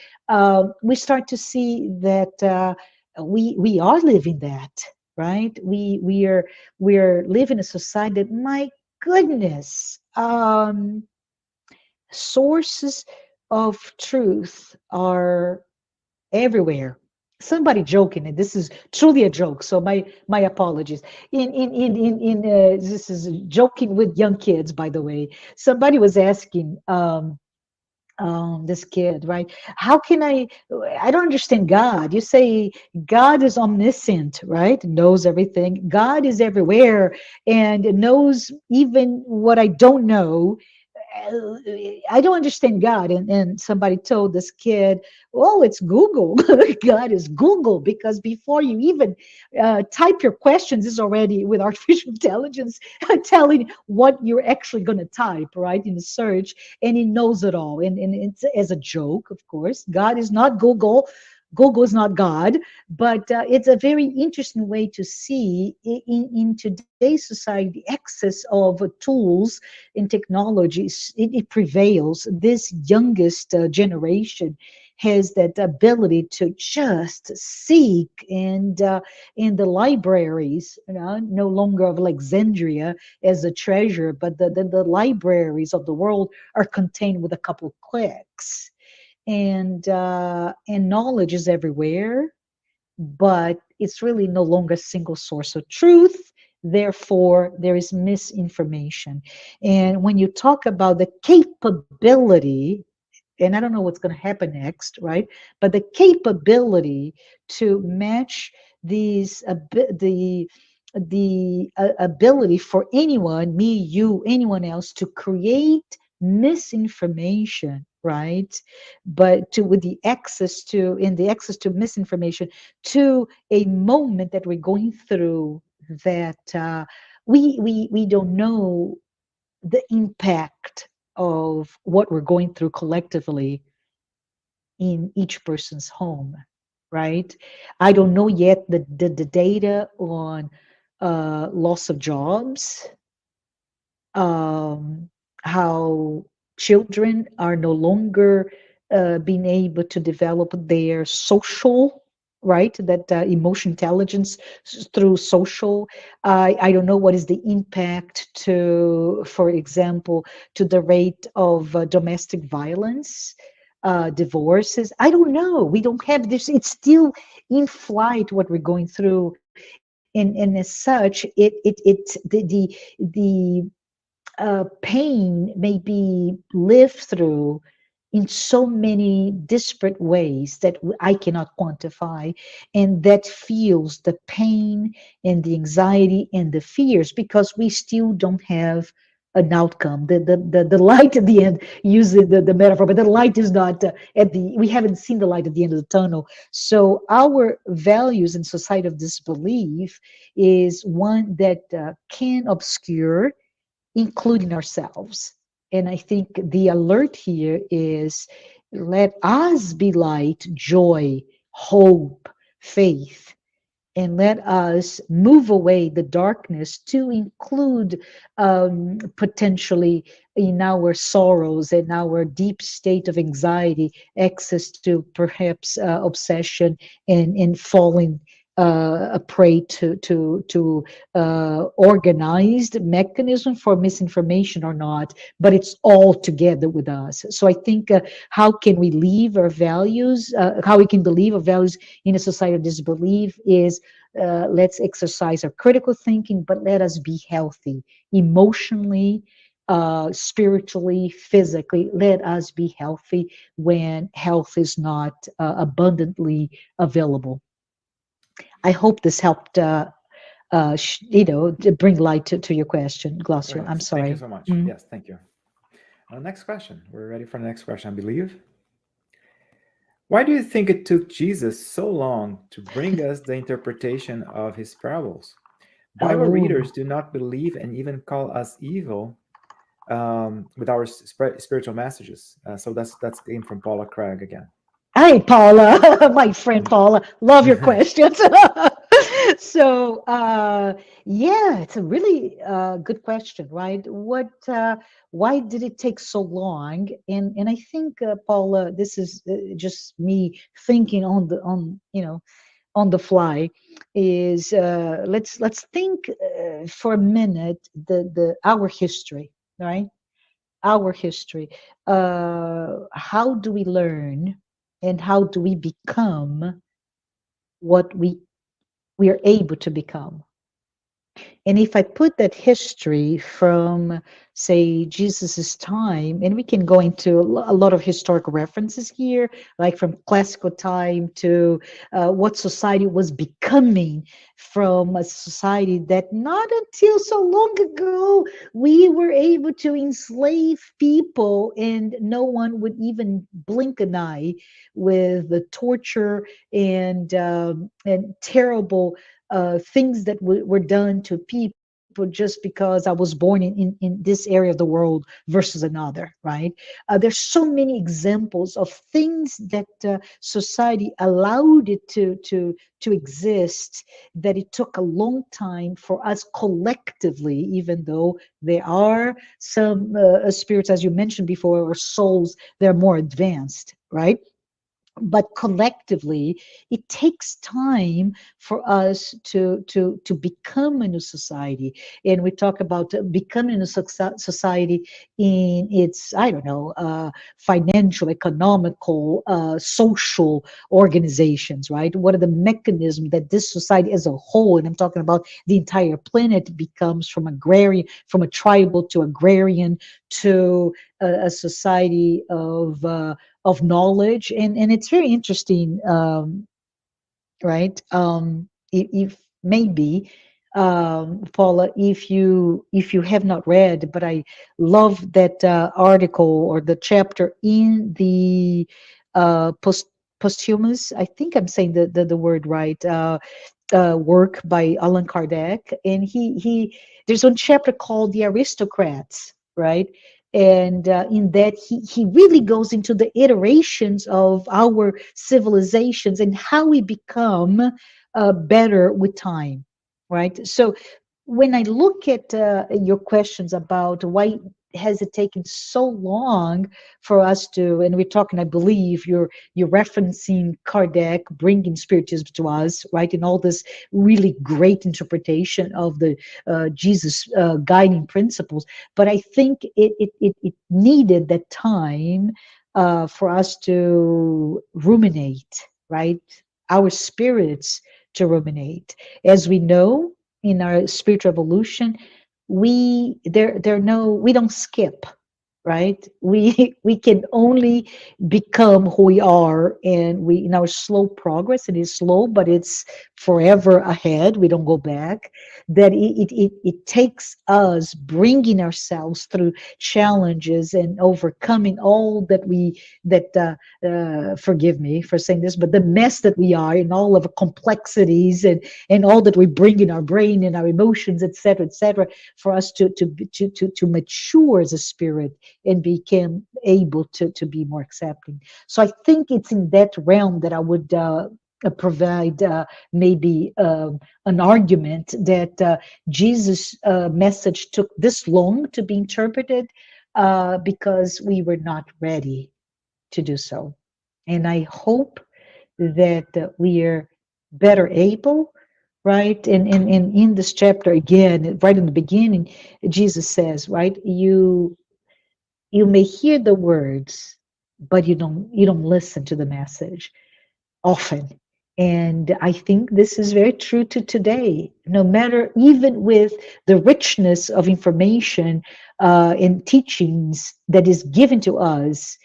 [SPEAKER 2] we start to see that we are living that, right? We are living a society that, my goodness, sources of truth are everywhere. Somebody joking, and this is truly a joke, so my apologies. In this is joking with young kids, by the way. Somebody was asking this kid, right? How can I don't understand God. You say God is omniscient, right? Knows everything. God is everywhere and knows even what I don't know. I don't understand God. And somebody told this kid, oh, it's Google. God is Google, because before you even type your questions, is already with artificial intelligence telling what you're actually going to type, right, in the search, and it knows it all. And it's as a joke, of course. God is not Google. Google is not God, but it's a very interesting way to see in today's society the excess of tools and technologies. It prevails. This youngest generation has that ability to just seek, and in the libraries, no longer of Alexandria as a treasure, but the libraries of the world are contained with a couple of clicks. And knowledge is everywhere, but it's really no longer a single source of truth. Therefore, there is misinformation. And when you talk about the capability, and I don't know what's going to happen next, right? But the capability to match these the ability for anyone, me, you, anyone else, to create misinformation, right? But to with the access to in the access to misinformation, to a moment that we're going through, that we don't know the impact of what we're going through collectively in each person's home, right? I don't know yet the data on loss of jobs, how children are no longer being able to develop their social, right, that emotion intelligence through social. I don't know what is the impact to, for example, to the rate of domestic violence, divorces. I don't know. We don't have this. It's still in flight what we're going through, and as such, the pain may be lived through in so many disparate ways that I cannot quantify, and that feels the pain and the anxiety and the fears, because we still don't have an outcome. The light at the end, using the metaphor, but the light is not we haven't seen the light at the end of the tunnel. So our values in society of disbelief is one that can obscure, including ourselves. And I think the alert here is, let us be light, joy, hope, faith, and let us move away the darkness to include potentially in our sorrows and our deep state of anxiety, access to perhaps obsession and falling a prey to organized mechanism for misinformation or not, but it's all together with us. So I think how can we leave our values, how we can believe our values in a society of disbelief is, let's exercise our critical thinking, but let us be healthy emotionally, spiritually, physically. Let us be healthy when health is not abundantly available. I hope this helped, to bring light to your question, Glaucio. I'm sorry.
[SPEAKER 1] Thank you so much. Yes, thank you. Next question. We're ready for the next question, I believe. Why do you think it took Jesus so long to bring us the interpretation of his parables? Bible readers do not believe and even call us evil with our spiritual messages. So that's came from Paula Craig again.
[SPEAKER 2] Hey, Paula, my friend Paula, love your questions. So, yeah, it's a really good question, right? Why did it take so long? And I think, Paula, this is just me thinking on the fly. Is let's think for a minute our history, right? Our history. How do we learn, and how do we become what we are able to become? And if I put that history from, say, Jesus's time, and we can go into a lot of historical references here, like from classical time to what society was becoming, from a society that not until so long ago we were able to enslave people and no one would even blink an eye, with the torture and terrible things that were done to people just because I was born in this area of the world versus another, right? There's so many examples of things that society allowed it to exist, that it took a long time for us collectively, even though there are some spirits, as you mentioned before, or souls, they're more advanced, right? But collectively it takes time for us to become a new society. And we talk about becoming a society in its, I don't know, financial, economical, social organizations, right? What are the mechanisms that this society as a whole, and I'm talking about the entire planet, becomes from agrarian, from a tribal to agrarian to a society of knowledge. And it's very interesting, right? If maybe, Paula, if you have not read, but I love that article or the chapter in the posthumous, I think I'm saying the word right, work by Allan Kardec, and he there's one chapter called the aristocrats, right? And in that he really goes into the iterations of our civilizations and how we become better with time, right? So when I look at your questions about why has it taken so long for us to, and we're talking, I believe you're referencing Kardec bringing spiritism to us, right? And all this really great interpretation of the Jesus guiding principles. But I think it needed that time for us to ruminate, right? Our spirits to ruminate. As we know, in our spiritual evolution, we don't skip, right? We can only become who we are, and we, in our slow progress, it is slow but it's forever ahead, we don't go back, that it takes us bringing ourselves through challenges and overcoming all forgive me for saying this, but the mess that we are in, all of the complexities and all that we bring in our brain and our emotions, etc., for us to mature as a spirit and become able to be more accepting. So I think it's in that realm that I would provide maybe an argument that Jesus' message took this long to be interpreted because we were not ready to do so. And I hope that we are better able, right? And in this chapter, again, right in the beginning, Jesus says, right, you may hear the words, but you don't listen to the message often. And I think this is very true to today. No matter, even with the richness of information and teachings that is given to us,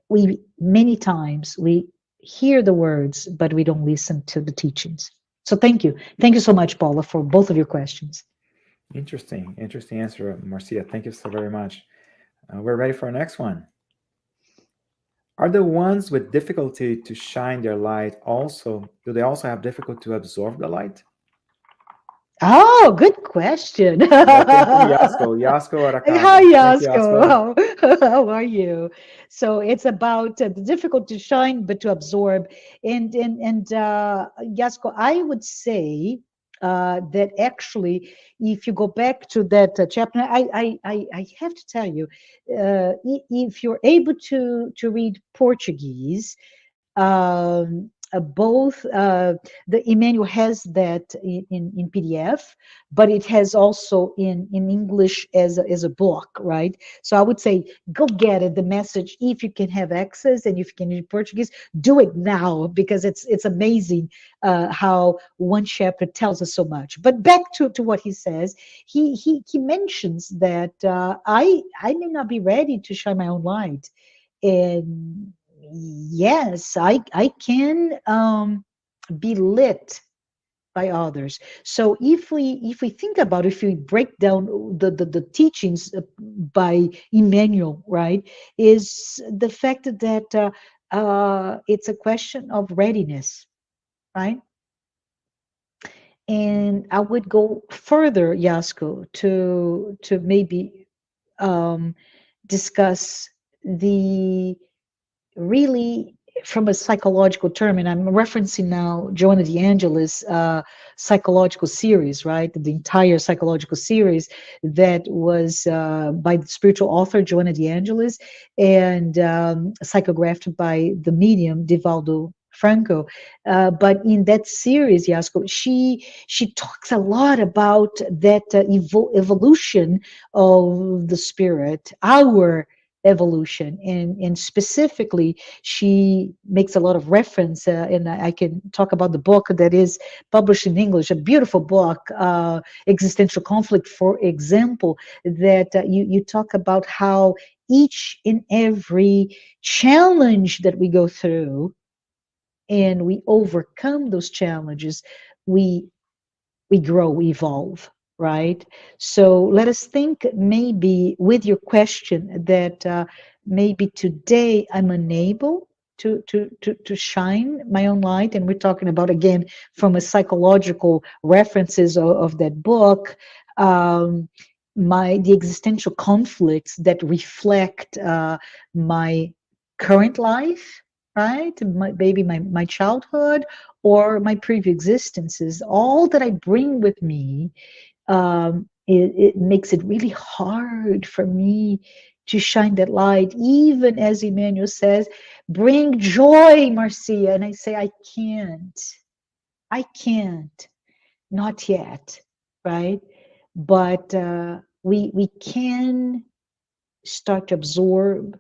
[SPEAKER 2] we many times we hear the words, but we don't listen to the teachings. So thank you so much, Paula, for both of your questions.
[SPEAKER 1] Interesting answer, Marcia. Thank you so very much. We're ready for our next one. Are the ones with difficulty to shine their light do they also have difficulty to absorb the light?
[SPEAKER 2] Oh, good question.
[SPEAKER 1] That came from Yasko
[SPEAKER 2] Hi,
[SPEAKER 1] Arakawa. Thank you, Yasko.
[SPEAKER 2] Yasko. How are you? So it's about the difficult to shine, but to absorb. And Yasko, I would say that actually, if you go back to that chapter, I have to tell you, if you're able to read Portuguese, both the Emmanuel has that in PDF, but it has also in English as a book, right? So I would say go get it, the message, if you can have access and if you can read Portuguese, do it now, because it's amazing how one chapter tells us so much. But back to what he says, he mentions that I may not be ready to shine my own light, and yes, I can be lit by others. So if we think about, if we break down the teachings by Emmanuel, right, is the fact that it's a question of readiness, right? And I would go further, Yasko, to maybe discuss the really from a psychological term, and I'm referencing now Joanna DeAngelis' psychological series, right? The entire psychological series that was by the spiritual author Joanna DeAngelis and psychographed by the medium Divaldo Franco. But in that series, Yasko, she talks a lot about that evolution of the spirit, our evolution, and specifically she makes a lot of reference and I can talk about the book that is published in English, a beautiful book, Existential Conflict, for example, that you talk about how each and every challenge that we go through and we overcome those challenges, we grow, we evolve, right? So let us think maybe with your question that maybe today I'm unable to shine my own light, and we're talking about, again, from a psychological references of that book, the existential conflicts that reflect my current life, right? Maybe my childhood or my previous existences, all that I bring with me, it makes it really hard for me to shine that light, even as Emmanuel says, bring joy, Marcia. And I say, I can't, not yet, right? But we can start to absorb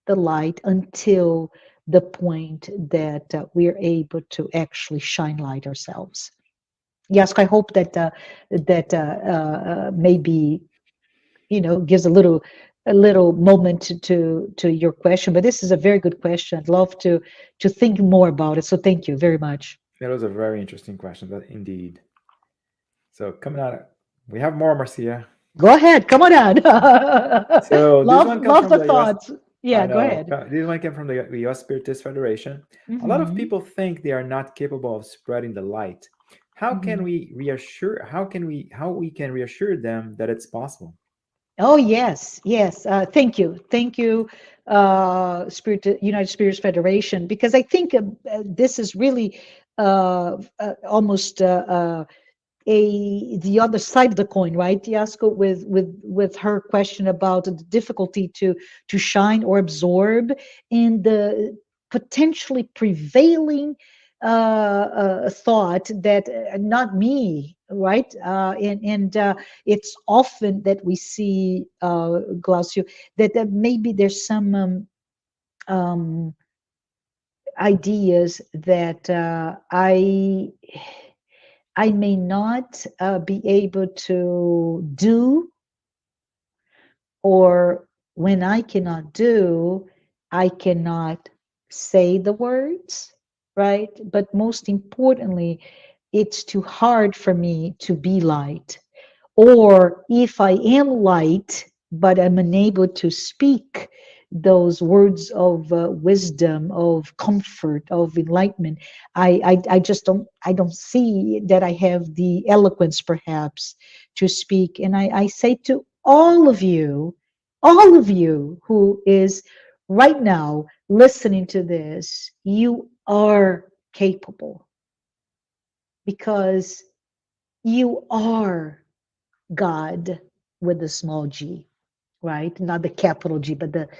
[SPEAKER 2] the light until the point that we're able to actually shine light ourselves. Yes, I hope that maybe gives a little moment to your question. But this is a very good question. I'd love to think more about it. So thank you very much.
[SPEAKER 1] That was a very interesting question, but indeed. So coming out, we have more, Marcia.
[SPEAKER 2] Go ahead, come on out.
[SPEAKER 1] So this one comes
[SPEAKER 2] love
[SPEAKER 1] from
[SPEAKER 2] the
[SPEAKER 1] the
[SPEAKER 2] thoughts.
[SPEAKER 1] US,
[SPEAKER 2] Yeah,
[SPEAKER 1] I
[SPEAKER 2] go
[SPEAKER 1] know.
[SPEAKER 2] ahead.
[SPEAKER 1] This one came from the US Spiritist Federation. A lot of people think they are not capable of spreading the light. How can we reassure? How we can reassure them that it's possible?
[SPEAKER 2] Oh yes, yes. Thank you, United Spirits Federation, because I think this is really almost the other side of the coin, right, Yasko, with her question about the difficulty to shine or absorb in the potentially prevailing thought that not me, right? And it's often that we see, Glaucio, that maybe there's some ideas that I may not be able to do, or when I cannot do, I cannot say the words, right? But most importantly, it's too hard for me to be light. Or if I am light, but I'm unable to speak those words of wisdom, of comfort, of enlightenment, I just don't see that I have the eloquence perhaps to speak. And I say to all of you who is right now listening to this, you are capable, because you are God with the small g, right? Not the capital G, but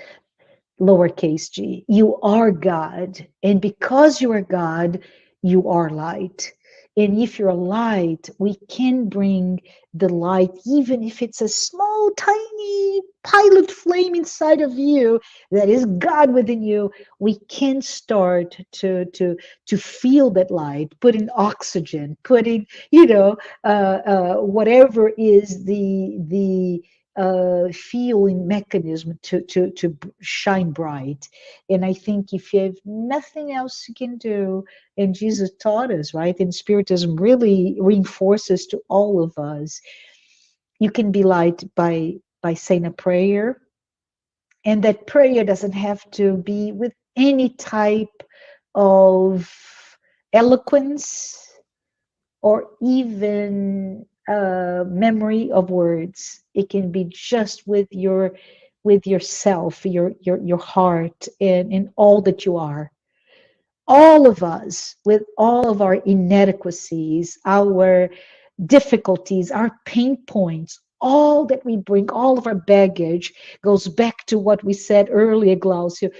[SPEAKER 2] lowercase g. You are God. And because you are God, you are light. And if you're light, we can bring the light, even if it's a small, tiny pilot flame inside of you that is God within you. We can start to feel that light, put in oxygen, put in, whatever is the fueling mechanism to shine bright. And I think if you have nothing else you can do, and Jesus taught us, right? And Spiritism really reinforces to all of us, you can be light by saying a prayer. And that prayer doesn't have to be with any type of eloquence or even memory of words. It can be just with yourself, your heart, and all that you are. All of us, with all of our inadequacies, our difficulties, our pain points, all that we bring, all of our baggage goes back to what we said earlier, Glaucio.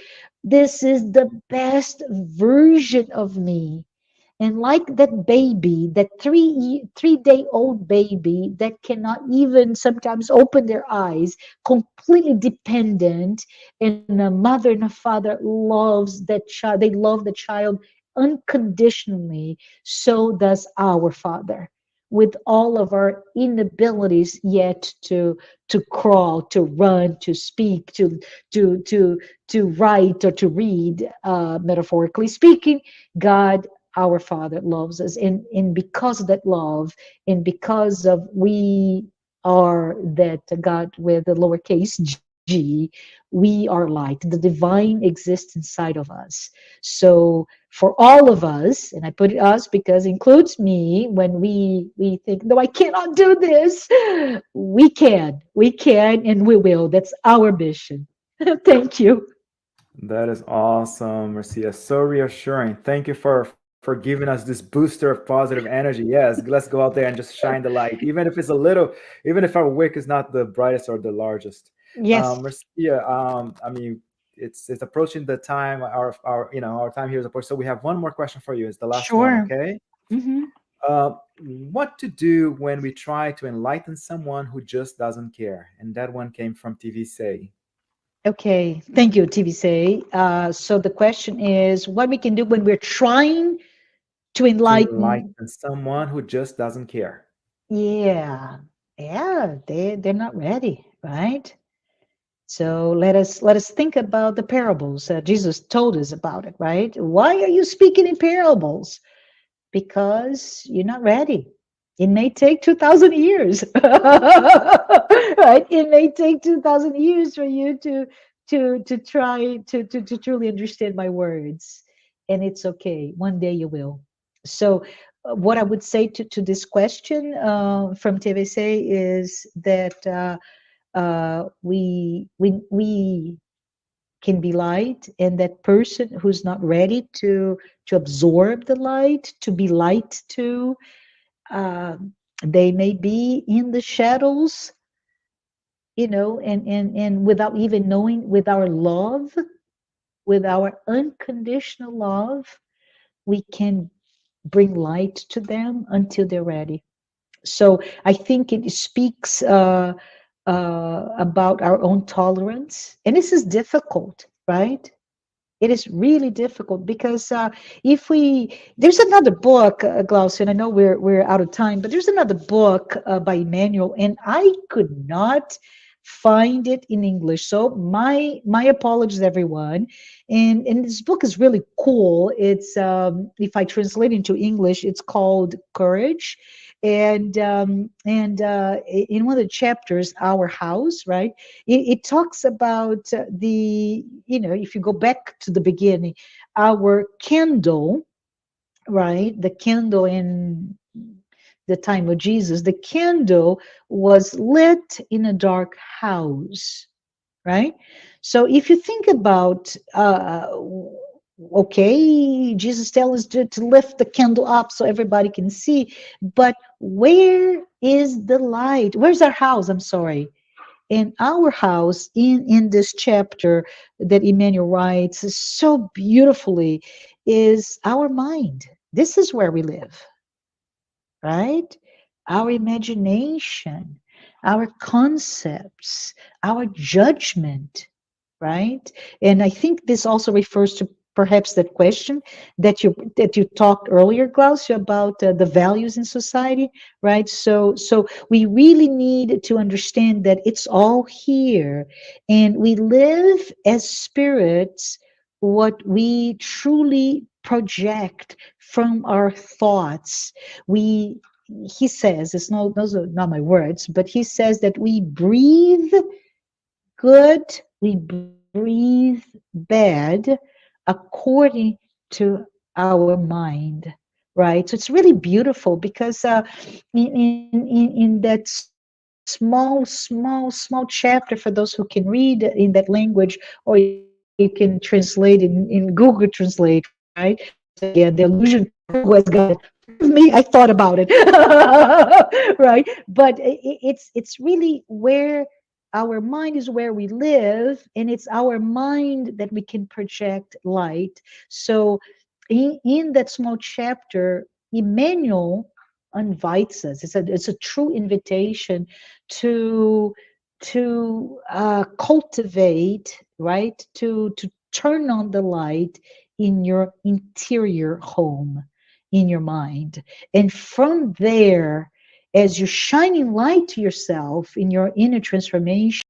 [SPEAKER 2] This is the best version of me. And like that baby, that 3-day-old baby that cannot even sometimes open their eyes, completely dependent, and a mother and a father loves that child. They love the child unconditionally. So does our Father, with all of our inabilities yet to crawl, to run, to speak, to write or to read, metaphorically speaking. God, our Father, loves us, and because of that love, and because of we are that God with the lowercase g, we are light. The divine exists inside of us. So for all of us, and I put it us because it includes me, when we think, no, I cannot do this, we can, and we will. That's our mission. Thank you.
[SPEAKER 1] That is awesome, Marcia. So reassuring. Thank you for giving us this booster of positive energy. Yes, let's go out there and just shine the light, even if it's a little, even if our wick is not the brightest or the largest.
[SPEAKER 2] Yes,
[SPEAKER 1] Marcia, I mean, it's approaching the time. Our time here is approaching. So we have one more question for you. It's the last one.
[SPEAKER 2] sure.
[SPEAKER 1] Okay.
[SPEAKER 2] Hmm.
[SPEAKER 1] What to do when we try to enlighten someone who just doesn't care? And that one came from TV Say.
[SPEAKER 2] Okay, thank you, TVC. So the question is what we can do when we're trying to
[SPEAKER 1] To
[SPEAKER 2] enlighten.
[SPEAKER 1] enlighten someone who just doesn't care.
[SPEAKER 2] Yeah, yeah, they're not ready, right? So let us think about the parables. Jesus told us about it, right? Why are you speaking in parables? Because you're not ready. It may take 2,000 years, right? It may take 2,000 years for you to try to truly understand my words, and it's okay. One day you will. So, what I would say to this question from TVC is that we can be light, and that person who's not ready to absorb the light, to be light to, uh, they may be in the shadows, and without even knowing, with our love, with our unconditional love, we can bring light to them until they're ready. So I think it speaks about our own tolerance, and this is difficult, right? It is really difficult because if we, there's another book, Glaucio, and I know we're out of time, but there's another book by Emmanuel, and I could not find it in English. So my apologies, everyone. And this book is really cool. It's if I translate into English, it's called Courage. And in one of the chapters, Our House, right? It talks about if you go back to the beginning, our candle, right? The candle in the time of Jesus, the candle was lit in a dark house, right? So if you think about, okay, Jesus tells us to lift the candle up so everybody can see, but where is the light? Where's our house? I'm sorry. And our house in this chapter that Emmanuel writes so beautifully is our mind. This is where we live, right? Our imagination, our concepts, our judgment, right? And I think this also refers to perhaps that question that you talked earlier, Glaucia, about the values in society, right? So we really need to understand that it's all here, and we live as spirits what we truly project from our thoughts. We He says, it's no, those are not my words, but he says that we breathe good, we breathe bad according to our mind, right? So it's really beautiful because in that small chapter, for those who can read in that language, or you can translate in Google Translate, right? Yeah, the illusion who has got it. Me, I thought about it, right? But it's really where our mind is where we live, and it's our mind that we can project light. So in that small chapter, Emmanuel invites us. It's a true invitation to cultivate, right? To turn on the light in your interior home, in your mind, and from there, as you're shining light to yourself in your inner transformation,